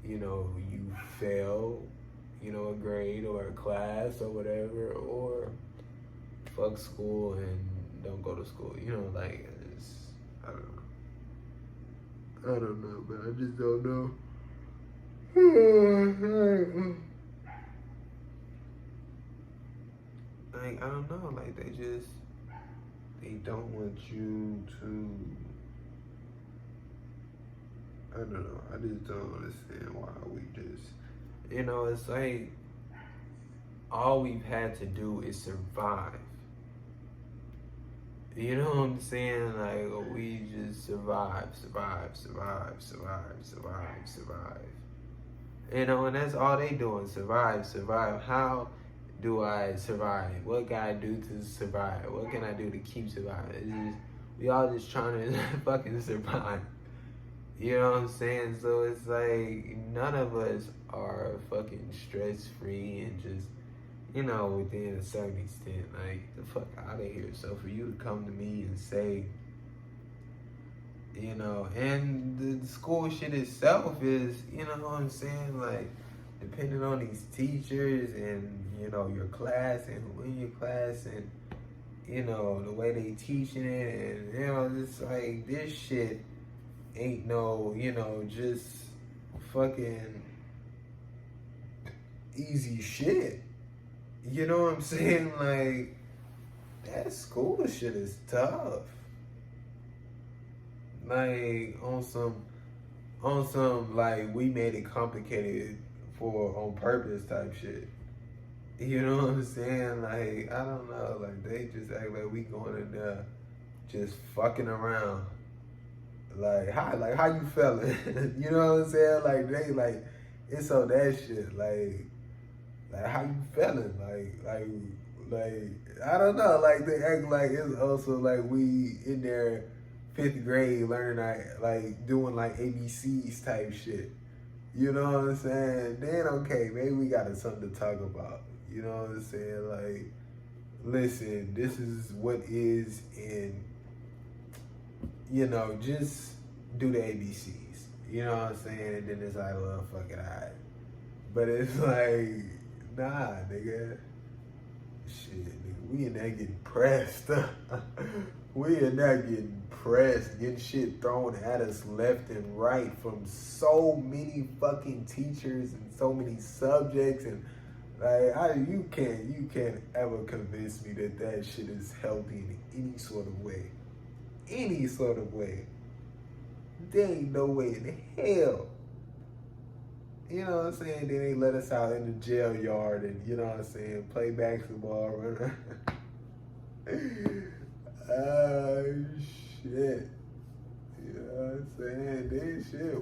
you know, you fail, you know, a grade or a class or whatever, or fuck school and don't go to school. You know, like, it's, I don't know, but I just don't know. Like, I don't know, like, they don't want you to, I don't know, I just don't understand why we just, you know, it's like, all we've had to do is survive. You know what I'm saying? Like, we just survive. You know, and that's all they doing, survive. How do I survive? What can I do to survive? What can I do to keep surviving? It's just, we all just trying to fucking survive. You know what I'm saying? So it's like, none of us are fucking stress-free and just, within a certain extent, like, the fuck out of here. So for you to come to me and say, and the school shit itself is, what I'm saying, like, depending on these teachers and, your class and who in your class and, the way they teaching it and, it's like, this shit ain't no, just fucking easy shit. You know what I'm saying? Like, that school shit is tough. Like, on some, like, we made it complicated on purpose type shit. You know what I'm saying? Like, I don't know. Like, they just act like we going in there just fucking around. Like, how you feeling? You know what I'm saying? Like, they, like, it's on that shit. Like, how you feeling? Like, I don't know. Like, they act like it's also like we in there 5th grade learning, like, doing, like, ABCs type shit. You know what I'm saying? Then, okay, maybe we got something to talk about. You know what I'm saying? Like, listen, this is what is in, just do the ABCs. You know what I'm saying? And then it's like, well, fuck it, alright. But it's like, nah, nigga. Shit, nigga, we in there getting pressed. We in there getting pressed, getting shit thrown at us left and right from so many fucking teachers and so many subjects, and like, you can't ever convince me that shit is healthy in any sort of way. Any sort of way. There ain't no way in hell. You know what I'm saying? Then they let us out in the jail yard and, you know what I'm saying, play basketball, run around. Oh, shit. You know what I'm saying? Then shit,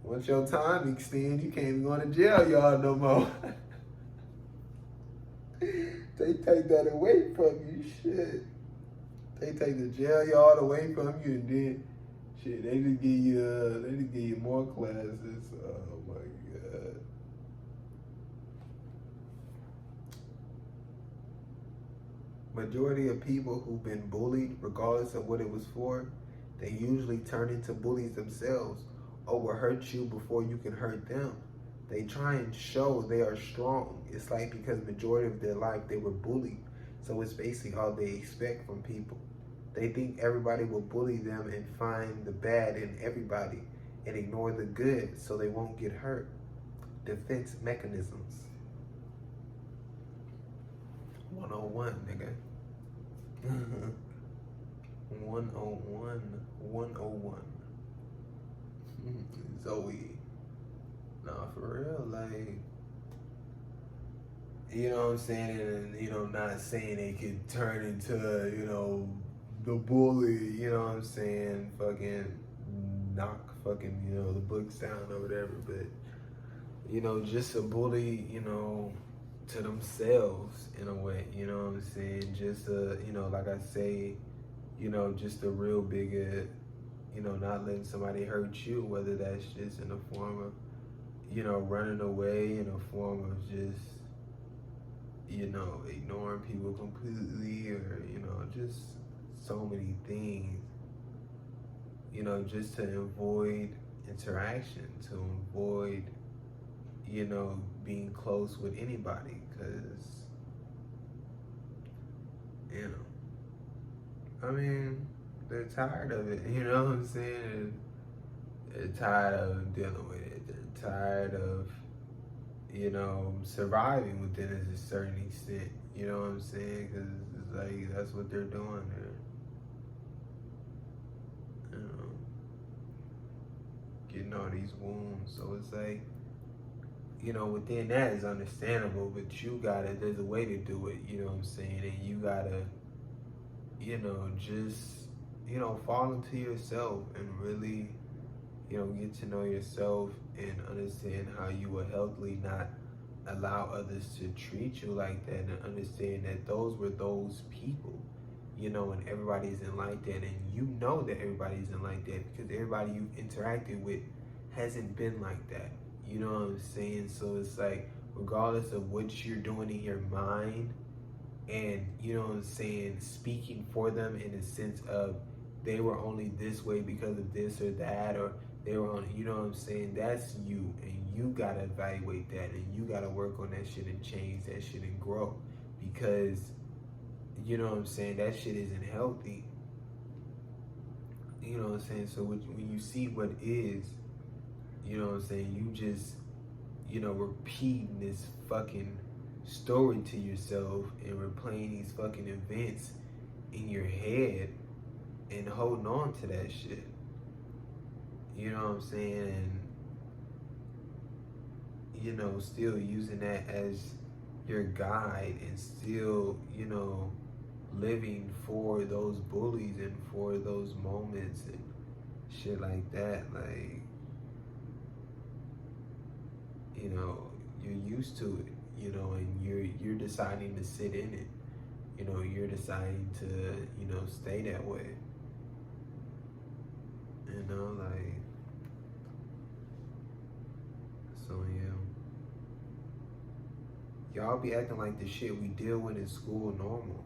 once your time extends, you can't even go in the jail yard no more. They take that away from you, shit. They take the jail yard away from you, and then shit, they just give you more classes. Oh my god. Majority of people who've been bullied, regardless of what it was for, they usually turn into bullies themselves or will hurt you before you can hurt them. They try and show they are strong. It's like because majority of their life they were bullied. So it's basically all they expect from people. They think everybody will bully them and find the bad in everybody and ignore the good so they won't get hurt. Defense mechanisms. 101, nigga. 101. Zoe. Nah, for real, like, you know what I'm saying? And, not saying they could turn into, the bully, you know what I'm saying? Fucking knock fucking, the books down or whatever. But, just a bully, to themselves in a way, you know what I'm saying? Just like I say, just a real big, not letting somebody hurt you, whether that's just in the form of, running away, in a form of just, ignoring people completely, or, just so many things, just to avoid interaction, to avoid, being close with anybody, because, I mean, they're tired of it, you know what I'm saying? They're tired of dealing with it. They're tired of, surviving within a certain extent, you know what I'm saying? Because it's like, that's what they're doing. They're, getting all these wounds. So it's like, within that is understandable, but there's a way to do it, you know what I'm saying? And you gotta, just, fall into yourself and really, get to know yourself and understand how you will healthily not allow others to treat you like that, and understand that those were those people, and everybody isn't like that, and that everybody isn't like that because everybody you interacted with hasn't been like that. You know what I'm saying? So it's like, regardless of what you're doing in your mind, and you know what I'm saying, speaking for them in the sense of they were only this way because of this or that, or they were on, you know what I'm saying, that's you, and you gotta evaluate that, and you gotta work on that shit and change that shit and grow, because you know what I'm saying, that shit isn't healthy. You know what I'm saying? So when you see what is, you know what I'm saying, you just, you know, repeating this fucking story to yourself and replaying these fucking events in your head and holding on to that shit. You know what I'm saying? And, you know, still using that as your guide and still, you know, living for those bullies and for those moments and shit like that. Like, you know, you're used to it, you know, and you're deciding to sit in it. You know, you're deciding to, you know, stay that way. You know, like, so yeah. Y'all be acting like the shit we deal with in school normal.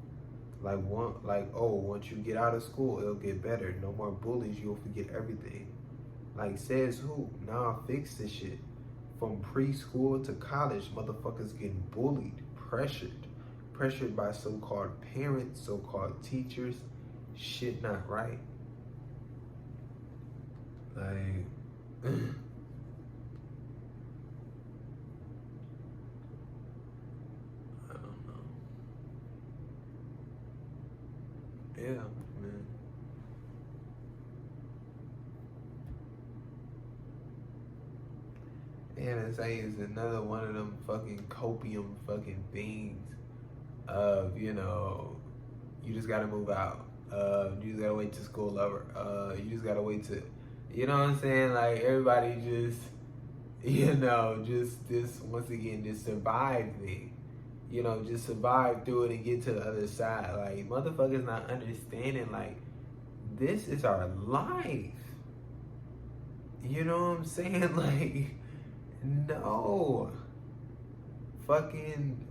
Once you get out of school, it'll get better. No more bullies, you'll forget everything. Like, says who? Nah, fix this shit. From preschool to college, motherfuckers getting bullied, pressured by so-called parents, so-called teachers. Shit not right. Like, I don't know. Yeah, man. NSA is another one of them fucking copium fucking things of, you know, you just gotta move out. You just gotta wait till school over. You just gotta wait to, you know what I'm saying? Like, everybody just, you know, just this, once again, this survive thing. You know, just survive through it and get to the other side. Like, motherfuckers not understanding, like, this is our life. You know what I'm saying? Like, no. Fucking,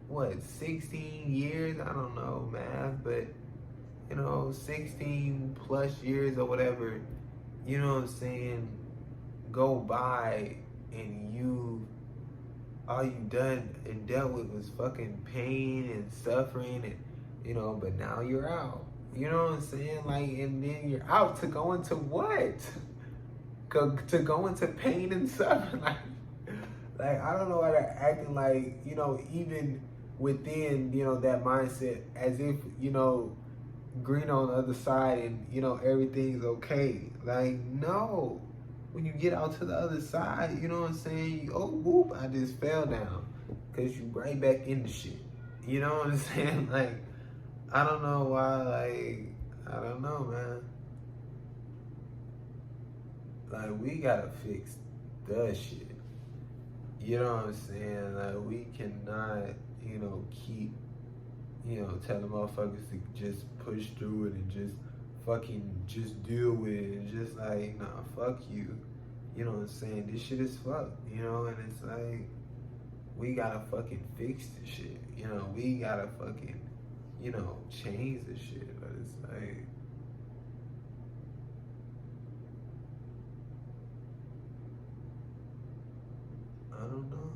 what, 16 years? I don't know math, but, you know, 16 plus years or whatever, you know what I'm saying, go by, and all you done and dealt with was fucking pain and suffering, and, you know, but now you're out. You know what I'm saying? Like, and then you're out to go into what? To go into pain and suffering. Like, I don't know why they're acting like, you know, even within, you know, that mindset, as if, you know, green on the other side and, you know, everything's okay. Like, no. When you get out to the other side, you know what I'm saying? Oh, whoop, I just fell down. Because you right back in the shit. You know what I'm saying? Like, I don't know why, like, I don't know, man. Like, we gotta fix the shit. You know what I'm saying? Like, we cannot, you know, keep, you know, telling motherfuckers to just push through it and just fucking just deal with it and just like, nah, fuck you. You know what I'm saying? This shit is fucked, you know? And it's like, we gotta fucking fix this shit. You know, we gotta fucking, you know, change this shit. But it's like, I don't know.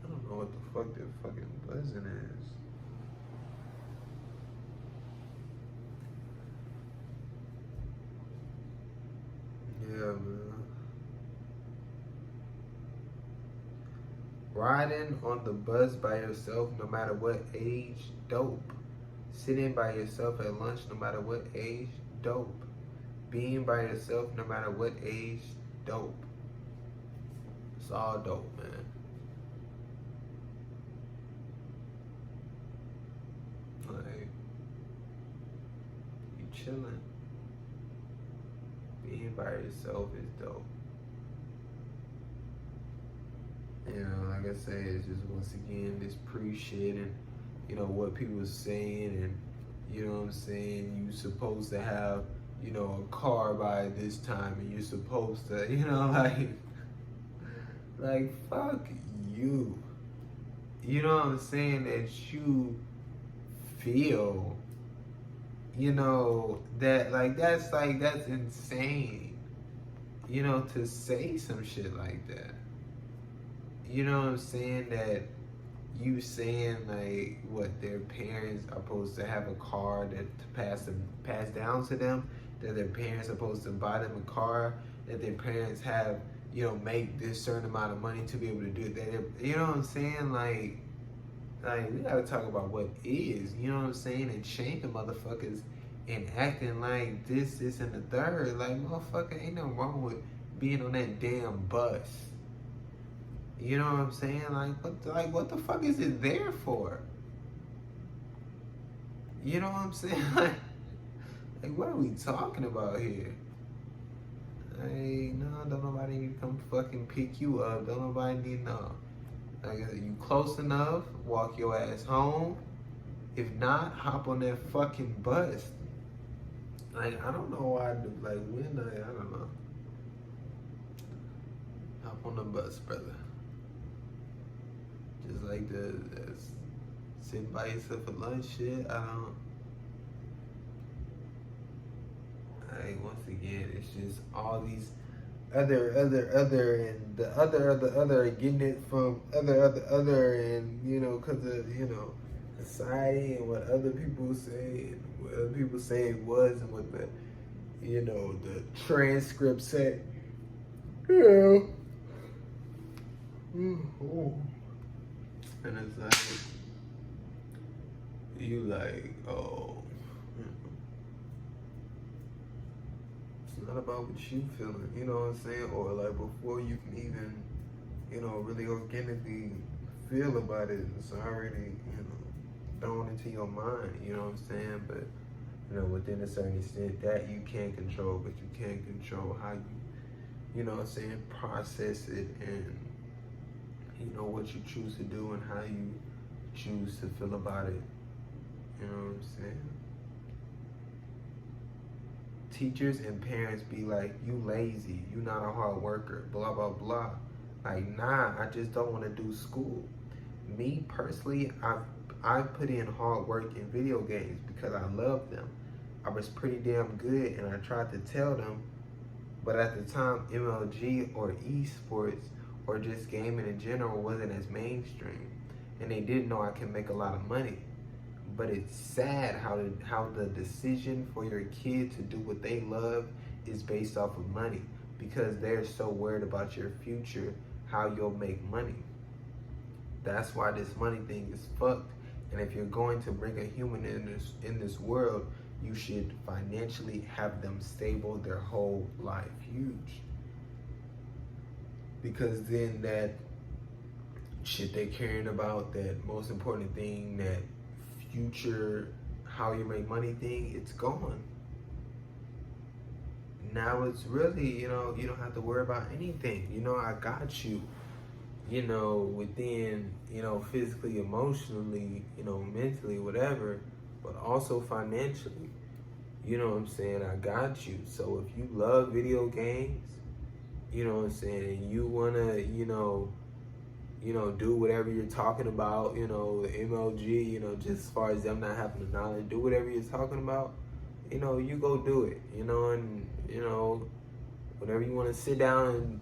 I don't know what the fuck that fucking buzzing is. Yeah, man. Riding on the bus by yourself, no matter what age, dope. Sitting by yourself at lunch, no matter what age, dope. Being by yourself, no matter what age, dope. It's all dope, man. Like, you chilling. Being by yourself is dope. You know, like I say, it's just once again this pre-shit and, you know, what people are saying, and, you know what I'm saying, you supposed to have, a car by this time and you're supposed to, like fuck you. You know what I'm saying? That you feel, that's insane, to say some shit like that. You know what I'm saying? That you saying like what their parents are supposed to have a car that to pass down to them, that their parents are supposed to buy them a car, that their parents have make this certain amount of money to be able to do that. You know what I'm saying? Like we gotta talk about what is, you know what I'm saying, and shaming motherfuckers and acting like this, and the third. Like motherfucker, ain't nothing wrong with being on that damn bus. You know what I'm saying? What the fuck is it there for? You know what I'm saying? Like what are we talking about here? Like, no, don't nobody need to come fucking pick you up. Don't nobody need no. Like, you close enough, walk your ass home. If not, hop on that fucking bus. Like, I don't know why, like, I don't know. Hop on the bus, brother. Just like sit by yourself for lunch shit. I don't. Like, once again, it's just all these other, and the other, getting it from other, and, because of, society and what other people say, and what other people say it was, and what the transcript said. And it's like, you like, oh, it's not about what you feeling, you know what I'm saying? Or like before you can even, really organically feel about it, it's already, thrown into your mind, you know what I'm saying? But, within a certain extent that you can control, but you can't control how you know what I'm saying, process it, and, what you choose to do and how you choose to feel about it. You know what I'm saying? Teachers and parents be like, you lazy, you not a hard worker, blah, blah, blah. Like, nah, I just don't want to do school. Me, personally, I put in hard work in video games because I love them. I was pretty damn good, and I tried to tell them, but at the time, MLG or esports or just gaming in general wasn't as mainstream, and they didn't know I can make a lot of money. But it's sad how the decision for your kid to do what they love is based off of money, because they're so worried about your future, how you'll make money. That's why this money thing is fucked. And if you're going to bring a human in this world, you should financially have them stable their whole life. Huge. Because then that shit they're caring about, that most important thing, that future, how you make money thing, it's gone. Now it's really, you don't have to worry about anything. I got you, within, physically, emotionally, mentally, whatever, but also financially. You know what I'm saying? I got you. So if you love video games, you know what I'm saying, and you wanna, do whatever you're talking about, MLG, just as far as them not having the knowledge, do whatever you're talking about, you go do it, and, whenever you want to sit down and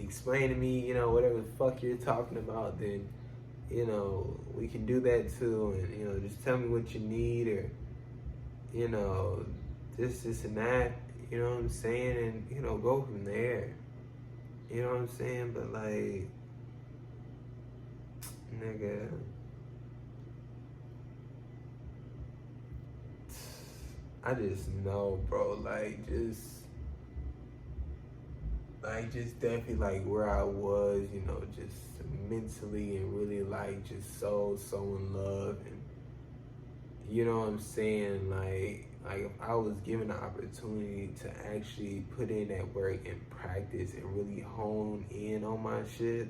explain to me, whatever the fuck you're talking about, then, we can do that too, and, just tell me what you need, or, this and that, you know what I'm saying, and, go from there, you know what I'm saying, but like, nigga, I just know, bro, just definitely like where I was, just mentally, and really just so in love, and you know what I'm saying, like if I was given the opportunity to actually put in that work and practice and really hone in on my shit,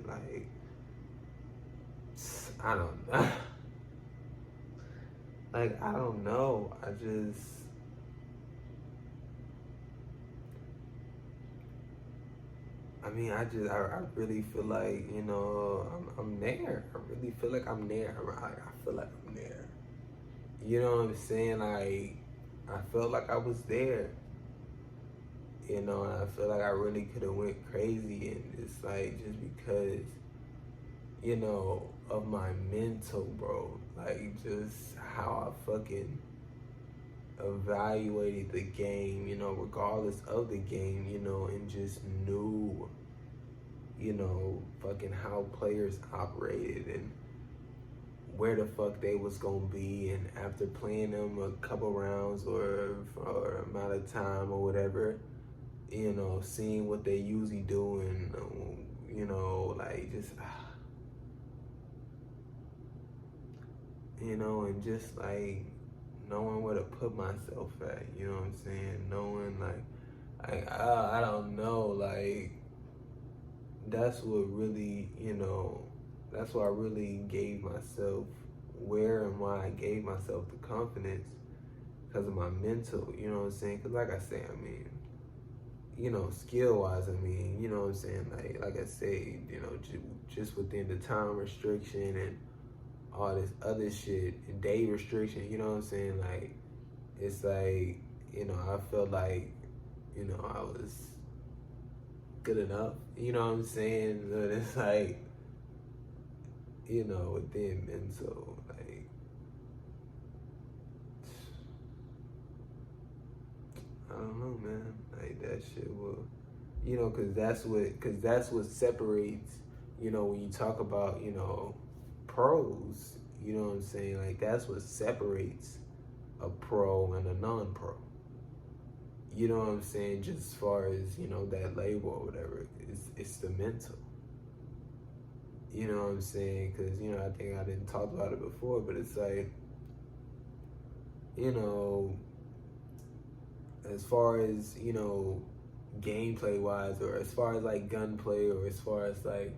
I don't know. I don't know. I really feel like, I'm there. I really feel like I'm there. I feel like I'm there. You know what I'm saying? Like, I felt like I was there. And I feel like I really could have went crazy, and it's like just because, of my mental, bro. Like, just how I fucking evaluated the game, regardless of the game, and just knew, fucking how players operated and where the fuck they was gonna be, and after playing them a couple rounds or for amount of time or whatever, seeing what they usually do, and like just and just like knowing where to put myself at, you know what I'm saying? Knowing like I don't know, like that's what really, that's why I really gave myself where and why I gave myself the confidence, because of my mental, you know what I'm saying? Because like I say, I mean, skill wise, I mean, you know what I'm saying? Like I say, just within the time restriction and all this other shit, day restriction, you know what I'm saying? Like, it's like, I felt like, I was good enough, you know what I'm saying? But it's like, within mental, like, I don't know, man. Like, that shit will, cause that's what separates, when you talk about, pros, you know what I'm saying? Like, that's what separates a pro and a non-pro. You know what I'm saying? Just as far as, that label or whatever, it's the mental. You know what I'm saying? Because, I think I didn't talk about it before, but it's like, as far as, gameplay wise, or as far as like gunplay, or as far as like,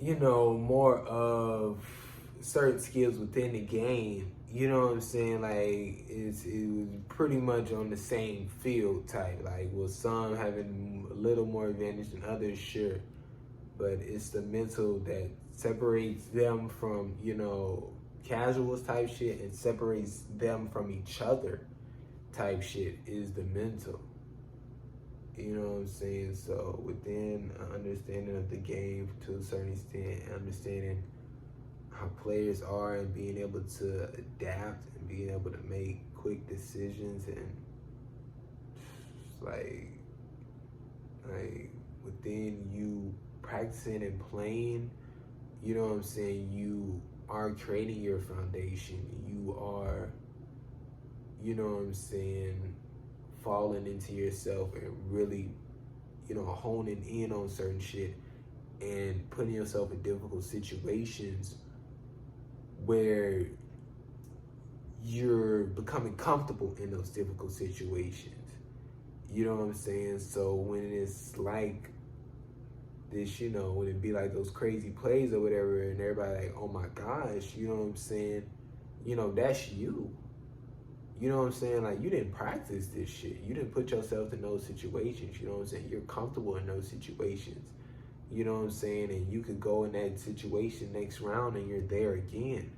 more of certain skills within the game, you know what I'm saying? Like, it was pretty much on the same field type. Like, with some having a little more advantage than others, sure. But it's the mental that separates them from, casuals type shit, and separates them from each other type shit, is the mental. You know what I'm saying? So within an understanding of the game to a certain extent, understanding how players are, and being able to adapt and being able to make quick decisions, and like within you practicing and playing, you know what I'm saying, you are creating your foundation. You are, you know what I'm saying, falling into yourself and really, honing in on certain shit, and putting yourself in difficult situations where you're becoming comfortable in those difficult situations. You know what I'm saying? So when it's like this, when it be like those crazy plays or whatever, and everybody like, oh my gosh, you know what I'm saying? That's you. You know what I'm saying? Like, you didn't practice this shit. You didn't put yourself in those situations. You know what I'm saying? You're comfortable in those situations. You know what I'm saying? And you could go in that situation next round and you're there again.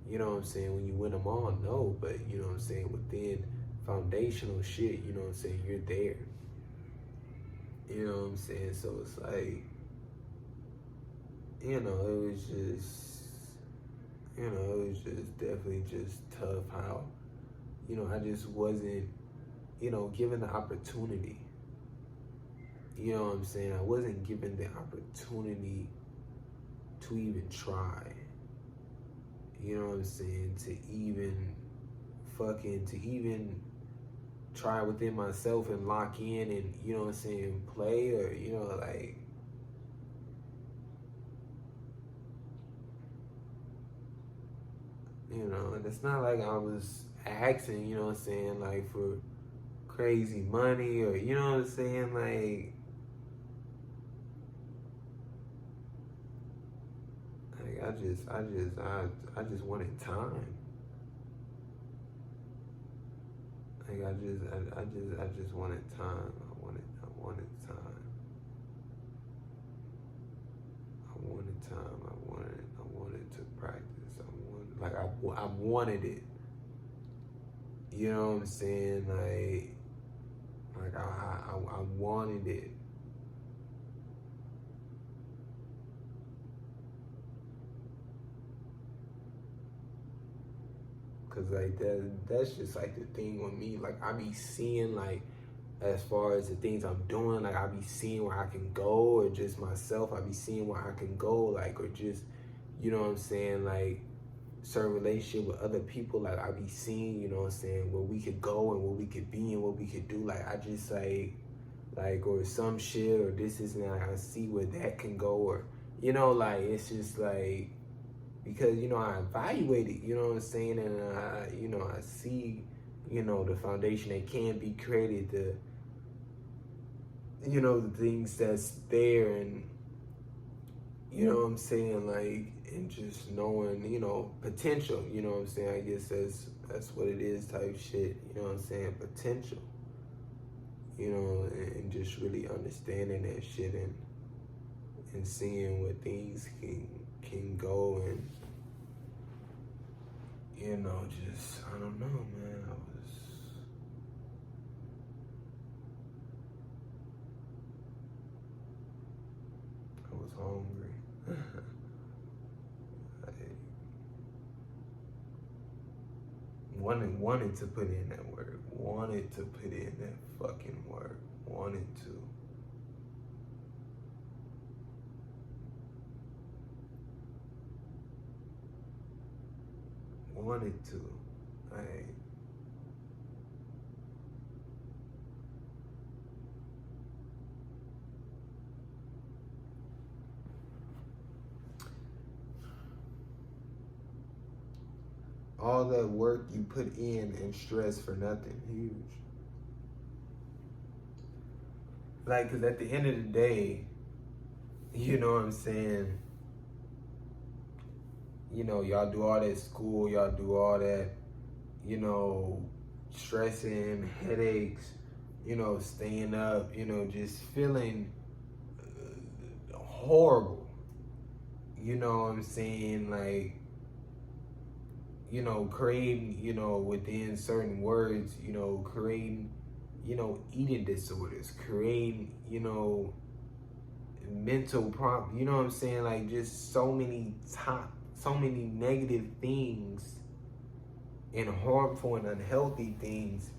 You know what I'm saying? When you win them all, no. But, you know what I'm saying? Within foundational shit, you know what I'm saying? You're there. You know what I'm saying? So it's like, it was just definitely just tough how, I just wasn't, given the opportunity. You know what I'm saying? I wasn't given the opportunity to even try. You know what I'm saying? To even try within myself and lock in and, you know what I'm saying, play, or, like, and it's not like I was asking, you know what I'm saying, like, for crazy money, or, you know what I'm saying, like I just wanted time. Like, I just wanted time. I wanted time. time. I wanted to practice. I wanted it. You know what I'm saying? I wanted it. Cause like that's just like the thing with me. Like I be seeing like as far as the things I'm doing, like I be seeing where I can go, or just myself, I be seeing where I can go, like, or just, you know what I'm saying, like certain relationship with other people, like I be seeing, you know what I'm saying, where we could go and where we could be and what we could do. Like I just like or some shit or this is now I see where that can go, or you know, like it's just like because you know I evaluate it, you know what I'm saying, and I see, you know, the foundation that can be created, the the things that's there, and you know what I'm saying, like, and just knowing, potential, you know what I'm saying, I guess that's what it is type shit, you know what I'm saying, potential, and just really understanding that shit, and seeing where things can go, and just I don't know, man. I was hungry. I wanted to put in that work. Wanted to put in that fucking work. Wanted to. Wanted to. All that work you put in and stress for nothing. Huge. Like, because at the end of the day, you know what I'm saying, y'all do all that school, y'all do all that, stressing, headaches, staying up, just feeling horrible. You know what I'm saying? Like, creating, within certain words, creating, eating disorders, creating, mental problems, you know what I'm saying? Like, just so many negative things and harmful and unhealthy things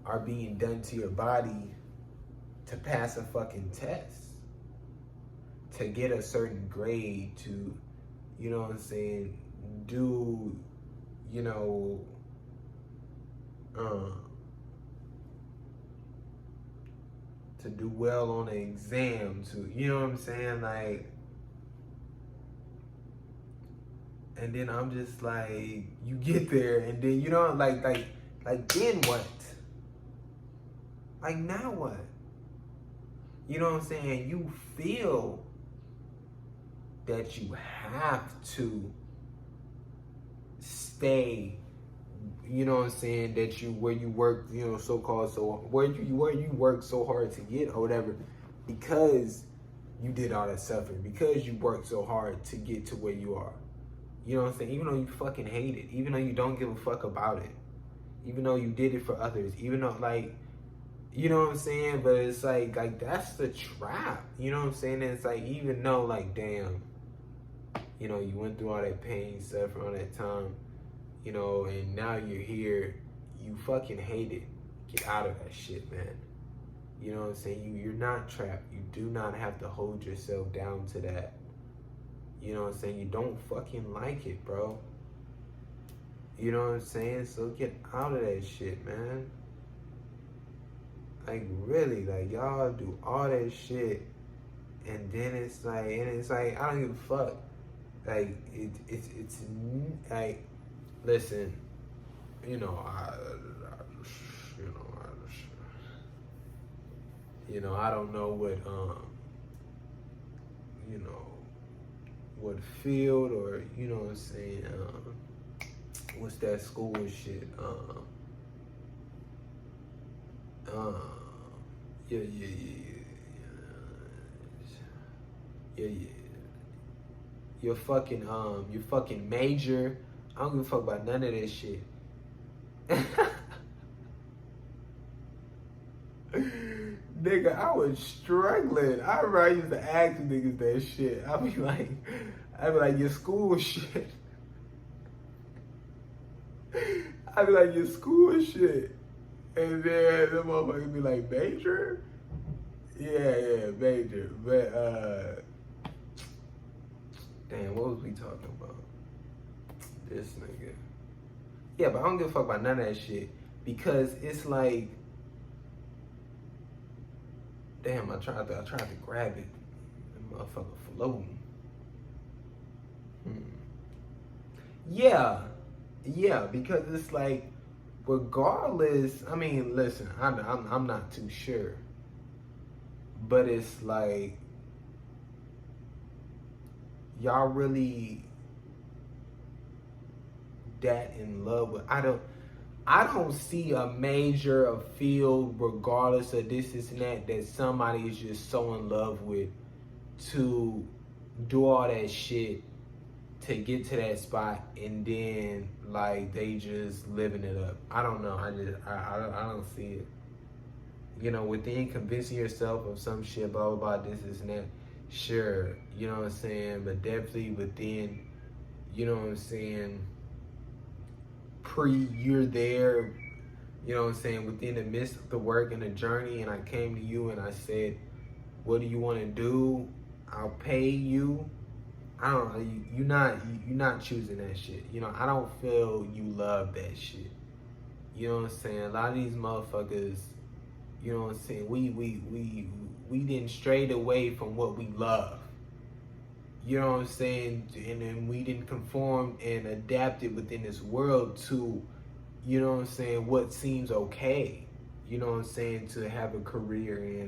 are being done to your body to pass a fucking test, to get a certain grade, to, you know what I'm saying, do, to do well on an exam, to, you know what I'm saying, like, and then I'm just like, you get there, and then, like then what? Like, now what? You know what I'm saying? You feel that you have to stay, you know what I'm saying, that where you work, where you work so hard to get or whatever, because you did all that suffering, because you worked so hard to get to where you are. You know what I'm saying? Even though you fucking hate it, even though you don't give a fuck about it, even though you did it for others, even though, like, you know what I'm saying? But it's like that's the trap. You know what I'm saying? And it's like, even though, like, damn, you went through all that pain, suffering, all that time, and now you're here, you fucking hate it. Get out of that shit, man. You know what I'm saying? You're not trapped. You do not have to hold yourself down to that. You know what I'm saying? You don't fucking like it, bro. You know what I'm saying? So get out of that shit, man. Like, really, like, y'all do all that shit, and then it's like, I don't give a fuck. Like, it's like, listen, I don't know what field, or, you know what I'm saying, what's that school shit, your fucking major. I don't give a fuck about none of this shit. Nigga, I was struggling. I remember I used to ask niggas that shit. I'd be like, your school shit. I'd be like, your school shit. And then the motherfucker be like, major? Yeah, major. But, damn, what was we talking about? This nigga. Yeah, but I don't give a fuck about none of that shit. Because it's like, damn, I tried to grab it. That motherfucker floating. Yeah, because it's like, regardless. I mean, listen, I'm not too sure, but it's like, y'all really that in love with? I don't see a major, a field, regardless of this and that somebody is just so in love with to do all that shit to get to that spot, and then like they just living it up. I don't know. I don't see it. You know, within convincing yourself of some shit, blah blah blah, this and that. Sure, you know what I'm saying, but definitely within, you know what I'm saying, you're there, you know what I'm saying, within the midst of the work and the journey, and I came to you and I said, what do you want to do? I'll pay you. I don't know, you're not choosing that shit. You know, I don't feel you love that shit. You know what I'm saying? A lot of these motherfuckers, you know what I'm saying, we didn't strayed away from what we love. You know what I'm saying? And then we didn't conform and adapted within this world to, you know what I'm saying, what seems okay. You know what I'm saying? To have a career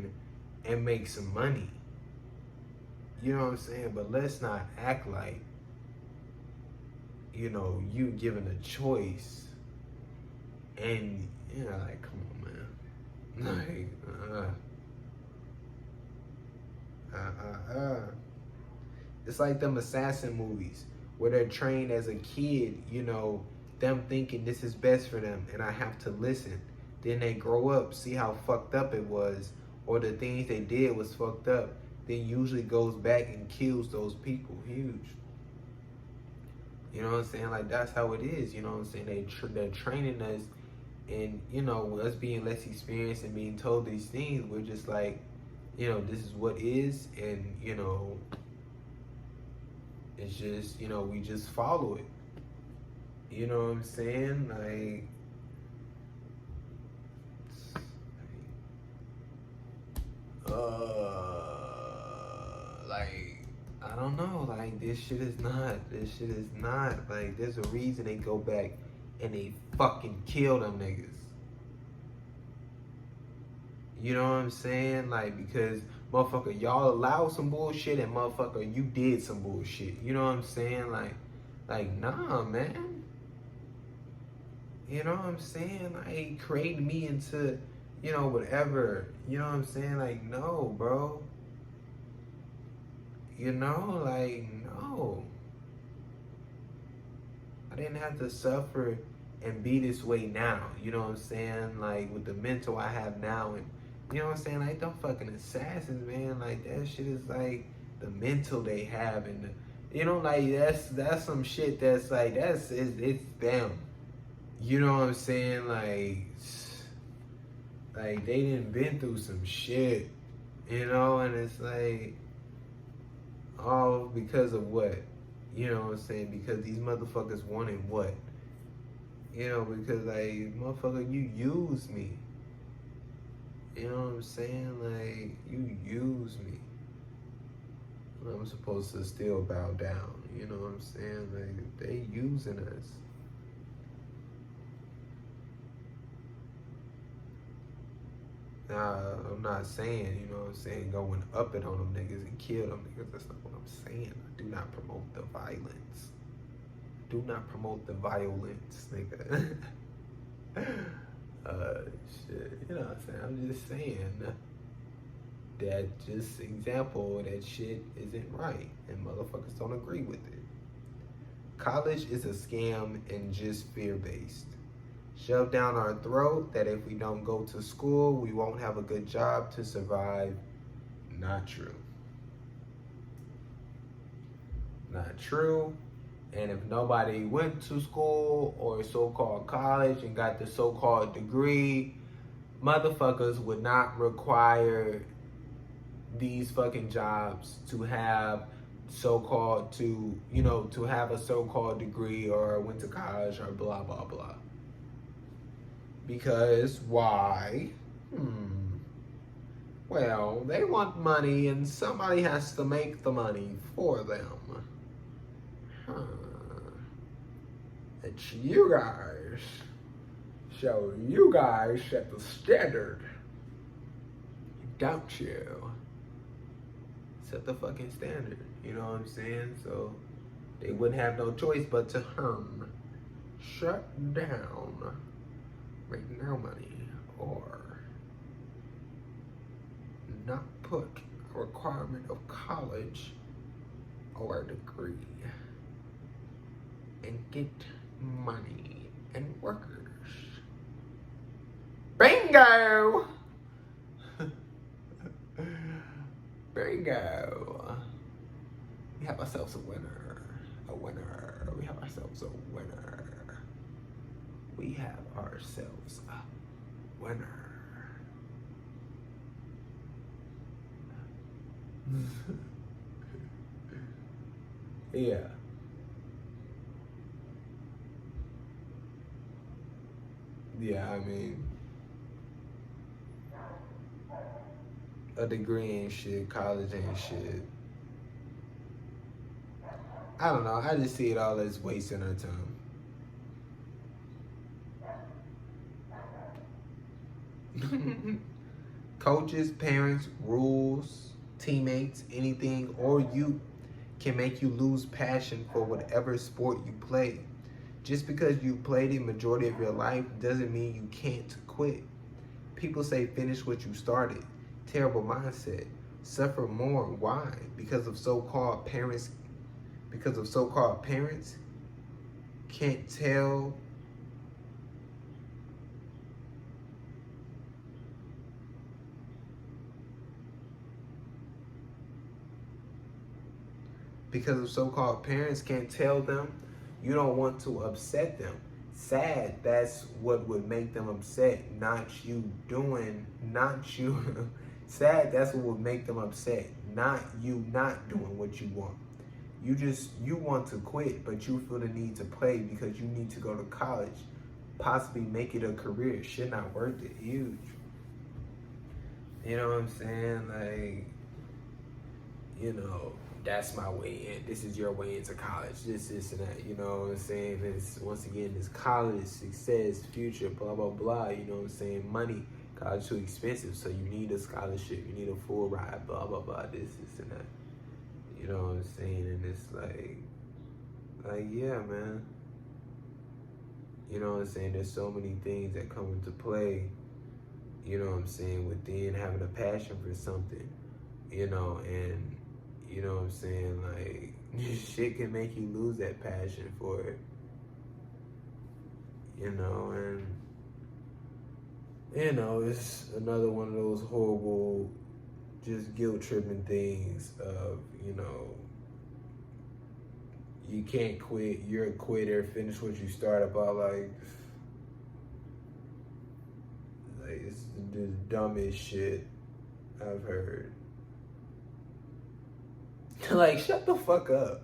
and make some money. You know what I'm saying? But let's not act like, you know, you given a choice and, you know, like, come on, man. Like, It's like them assassin movies where they're trained as a kid, you know, them thinking this is best for them and I have to listen. Then they grow up, see how fucked up it was, or the things they did was fucked up, then usually goes back and kills those people. Huge. You know what I'm saying? Like, that's how it is. You know what I'm saying? They're training us, and, you know, us being less experienced and being told these things, we're just like, you know, this is what is, and, you know, it's just, you know, we just follow it. You know what I'm saying? Like, I don't know. Like, this shit is not. Like, there's a reason they go back and they fucking kill them niggas. You know what I'm saying? Like, because, motherfucker, y'all allowed some bullshit, and motherfucker, you did some bullshit. You know what I'm saying? Like, nah, man. You know what I'm saying? Like, create me into, you know, whatever. You know what I'm saying? Like, no, bro. You know, like, no. I didn't have to suffer and be this way now. You know what I'm saying? Like, with the mental I have now, and, you know what I'm saying? Like, them fucking assassins, man. Like, that shit is like the mental they have, and the, you know, like, that's some shit that's like, it's them. You know what I'm saying? Like they done been through some shit, you know, and it's like, all because of what? You know what I'm saying? Because these motherfuckers wanted what? You know, because, like, motherfucker, you use me. You know what I'm saying? Like, you use me. I'm supposed to still bow down. You know what I'm saying? Like, they using us. Nah, I'm not saying, you know what I'm saying, going up it on them niggas and kill them niggas. That's not what I'm saying. I do not promote the violence. Do not promote the violence, nigga. Shit. You know what I'm saying? I'm just saying. that just example that shit isn't right and motherfuckers don't agree with it. College is a scam and just fear-based. Shoved down our throat that if we don't go to school, we won't have a good job to survive. Not true. Not true. And if nobody went to school or so-called college and got the so-called degree, motherfuckers would not require these fucking jobs to have so-called to have a so-called degree or went to college or blah blah blah. Because why? Well, they want money and somebody has to make the money for them. It's you guys. So you guys set the standard. Don't you? Set the fucking standard. You know what I'm saying? So they wouldn't have no choice but to shut down, make no money, or not put a requirement of college or a degree and get money and workers. Bingo! Bingo! We have ourselves a winner. A winner. We have ourselves a winner. We have ourselves a winner. Yeah. Yeah, I mean, a degree ain't shit, college ain't shit. I don't know, I just see it all as wasting our time. Coaches, parents, rules, teammates, anything, or you can make you lose passion for whatever sport you play. Just because you played it majority of your life doesn't mean you can't quit. People say finish what you started. Terrible mindset. Suffer more. Why? Because of so-called parents can't tell them you don't want to upset them. Sad, that's what would make them upset, not you. Sad, that's what would make them upset, not you not doing what you want. You want to quit, but you feel the need to play because you need to go to college, possibly make it a career. Shit not worth it. Huge. You know what I'm saying? Like, that's my way in. This is your way into college. This and that. You know what I'm saying? It's, once again, it's college, success, future, blah, blah, blah. You know what I'm saying? Money. College too expensive, so you need a scholarship. You need a full ride, blah, blah, blah, this and that. You know what I'm saying? And it's like, yeah, man. You know what I'm saying? There's so many things that come into play, you know what I'm saying, within having a passion for something, and you know what I'm saying, like, shit can make you lose that passion for it, and it's another one of those horrible, just guilt-tripping things of, you can't quit, you're a quitter, finish what you start about, like it's the dumbest shit I've heard. Like, shut the fuck up.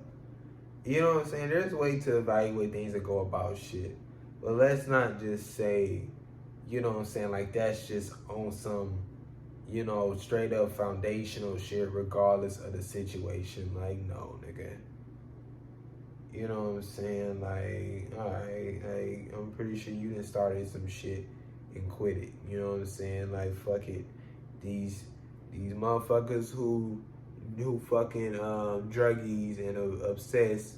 You know what I'm saying? There's a way to evaluate things and go about shit. But let's not just say, you know what I'm saying, like that's just on some, straight up foundational shit regardless of the situation. Like, no, nigga. You know what I'm saying? Like, alright, I'm pretty sure you done started some shit and quit it. You know what I'm saying? Like, fuck it. These motherfuckers who fucking druggies and obsessed,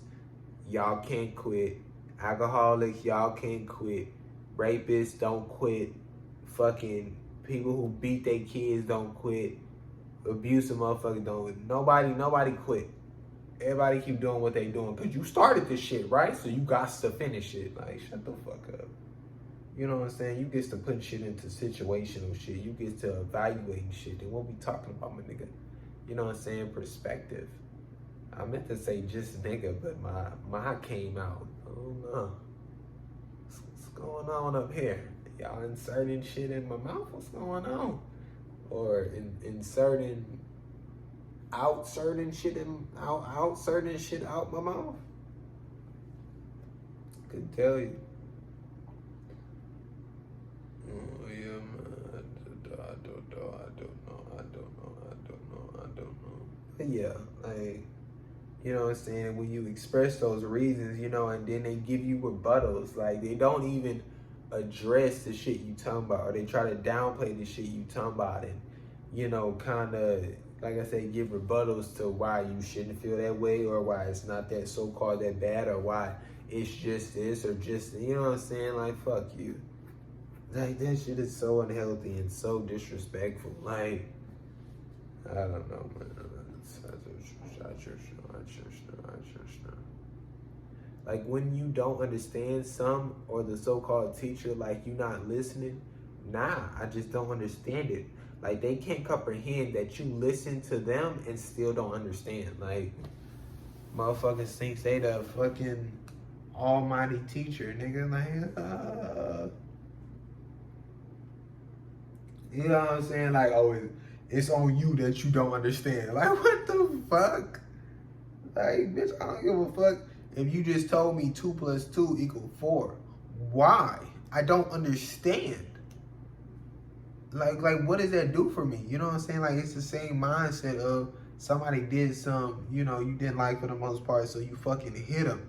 y'all can't quit. Alcoholics, y'all can't quit. Rapists don't quit. Fucking people who beat their kids don't quit. Abusive motherfuckers don't. Nobody quit. Everybody keep doing what they doing because you started this shit, right? So you got to finish it. Like, shut the fuck up. You know what I'm saying? You get to put shit into situational shit. You get to evaluating shit. And what we talking about, my nigga? You know what I'm saying? Perspective. I meant to say just nigga, but my came out. Oh no. What's going on up here? Y'all inserting shit in my mouth? What's going on? Or inserting out certain shit out my mouth? Could tell you. Oh yeah, man. I don't know. But yeah, like, you know what I'm saying? When you express those reasons, you know, and then they give you rebuttals, like they don't even address the shit you talking about, or they try to downplay the shit you talking about, and you know, kind of, like I say, give rebuttals to why you shouldn't feel that way, or why it's not that so-called that bad, or why it's just this, or just, you know what I'm saying? Like, fuck you. Like, that shit is so unhealthy and so disrespectful. Like, I don't know, man. Like, when you don't understand some, or the so-called teacher, like, you not listening, nah, I just don't understand it. Like, they can't comprehend that you listen to them and still don't understand. Like, motherfuckers think they the fucking almighty teacher, nigga. Like, you know what I'm saying? Like, oh, it's on you that you don't understand. Like, what the fuck? Like, bitch, I don't give a fuck if you just told me 2 + 2 = 4. Why? I don't understand. Like, what does that do for me? You know what I'm saying? Like, it's the same mindset of somebody did some, you know, you didn't like for the most part, so you fucking hit them.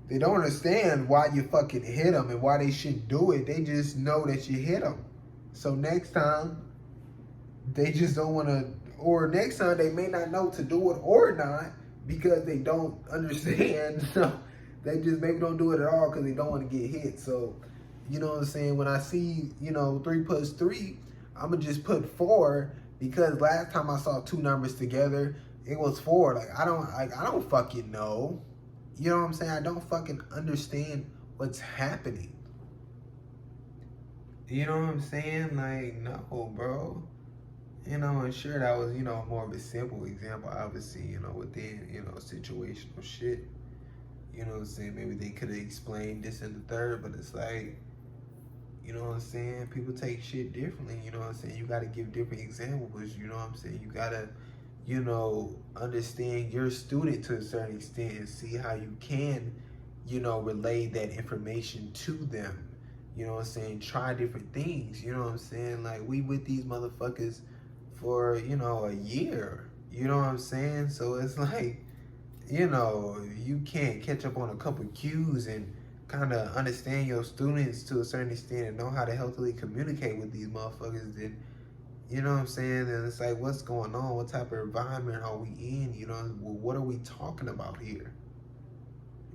They don't understand why you fucking hit them and why they shouldn't do it. They just know that you hit them. So next time, they just don't want to, or next time they may not know to do it or not because they don't understand. So they just maybe don't do it at all because they don't want to get hit. So, you know what I'm saying? When I see, you know, 3 + 3, I'm going to just put 4 because last time I saw 2 numbers together, it was 4. Like, I don't fucking know. You know what I'm saying? I don't fucking understand what's happening. You know what I'm saying? Like, no, bro. You know, and sure, that was, you know, more of a simple example, obviously, you know, within, you know, situational shit. You know what I'm saying? Maybe they could have explained this and the third, but it's like, you know what I'm saying? People take shit differently, you know what I'm saying? You got to give different examples, you know what I'm saying? You got to, you know, understand your student to a certain extent and see how you can, you know, relay that information to them. You know what I'm saying? Try different things, you know what I'm saying? Like, we with these motherfuckers for, you know, a year, you know what I'm saying? So it's like, you know, you can't catch up on a couple cues and kind of understand your students to a certain extent and know how to healthily communicate with these motherfuckers, then, you know what I'm saying? And it's like, what's going on? What type of environment are we in? You know, well, what are we talking about here?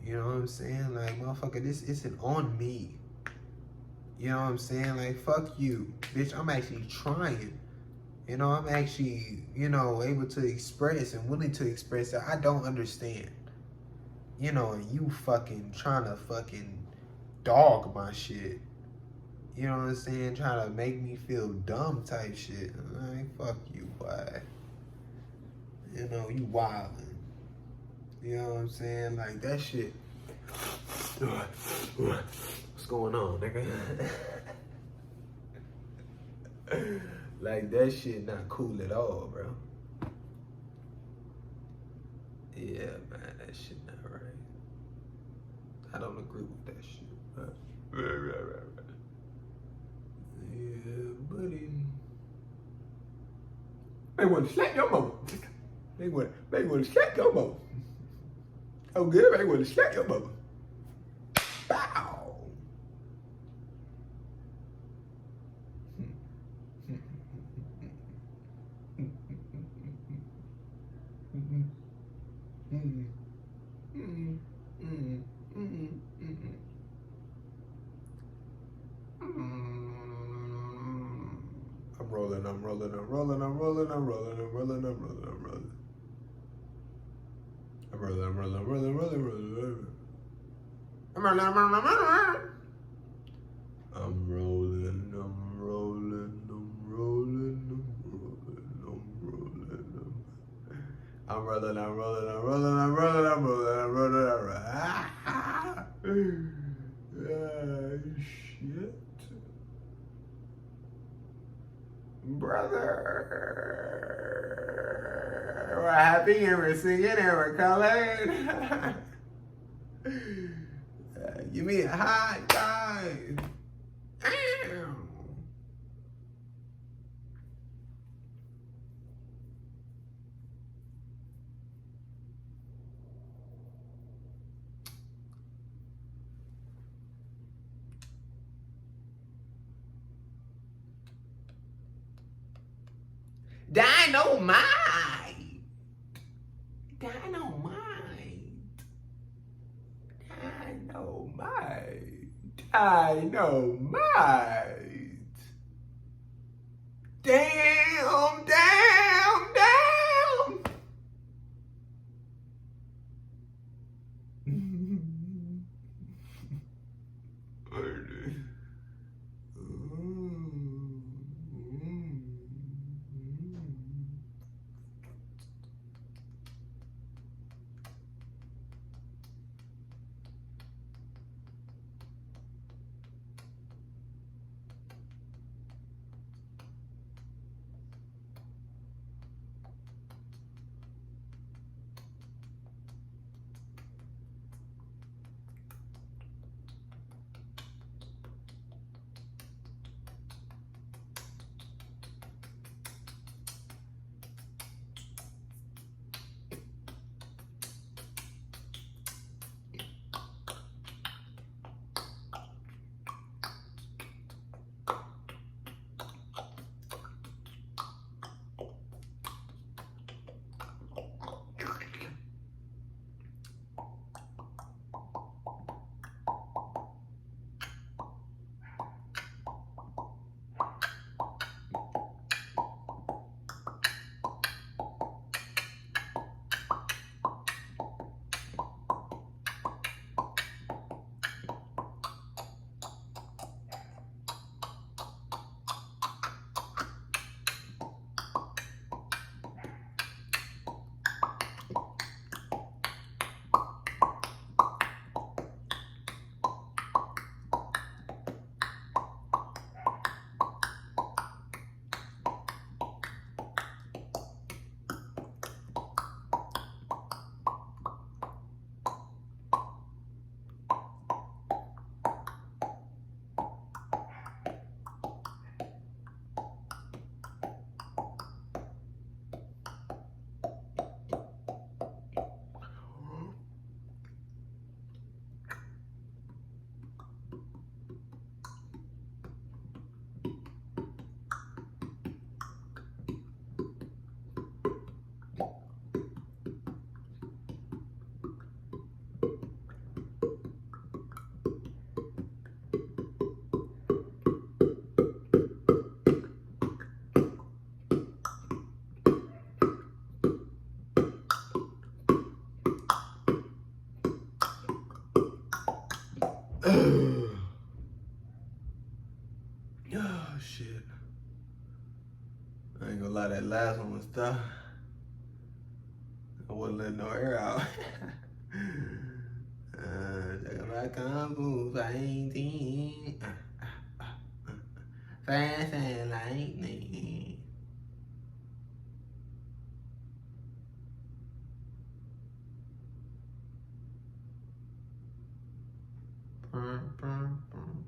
You know what I'm saying? Like, motherfucker, this isn't on me. You know what I'm saying? Like, fuck you. Bitch, I'm actually trying. You know, I'm actually, you know, able to express and willing to express that I don't understand. You know, and you fucking trying to fucking dog my shit. You know what I'm saying? Trying to make me feel dumb type shit. Like, fuck you, boy. You know, you wildin'. You know what I'm saying? Like, that shit. What's going on, nigga? Like, that shit not cool at all, bro. Yeah, man, that shit not right. I don't agree with that shit. Right. Yeah, buddy. They want to slap your mama. They want to slap your mama. Oh, good. They want to slap your mama. Bow. I'm I'm rolling, I'm rolling, I'm rolling, I'm rolling, I'm rolling, I'm rolling, I'm rolling. I'm rolling, I'm rolling, I'm rolling, I'm rolling, I'm rolling. I'm rolling, I'm rolling, I'm rolling. I'm rolling, I'm rolling, I'm rolling, I'm rolling, I'm rolling, I'm rolling, I'm rolling, I'm rolling, I'm rolling, I'm rolling, I'm rolling. Ah, shit. Brother, we're happy and we're singing and we're colored. Give me a high five. Dynamite! Dynamite! Dynamite! Dynamite! Damn, damn, damn! Oh shit. I ain't gonna lie, that last one was tough. I wasn't letting no air out. Talking about kung fu fighting. Fast and lightning. Burn, burn, burn.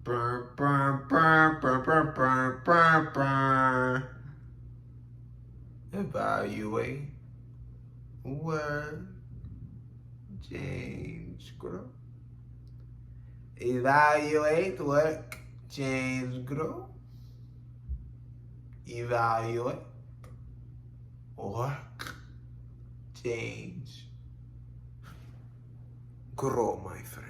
Burn, burn, burn, burn, burn, burn, burn, burn. Evaluate word James Grow. Evaluate work James Grow. Evaluate work James Grow, my friend.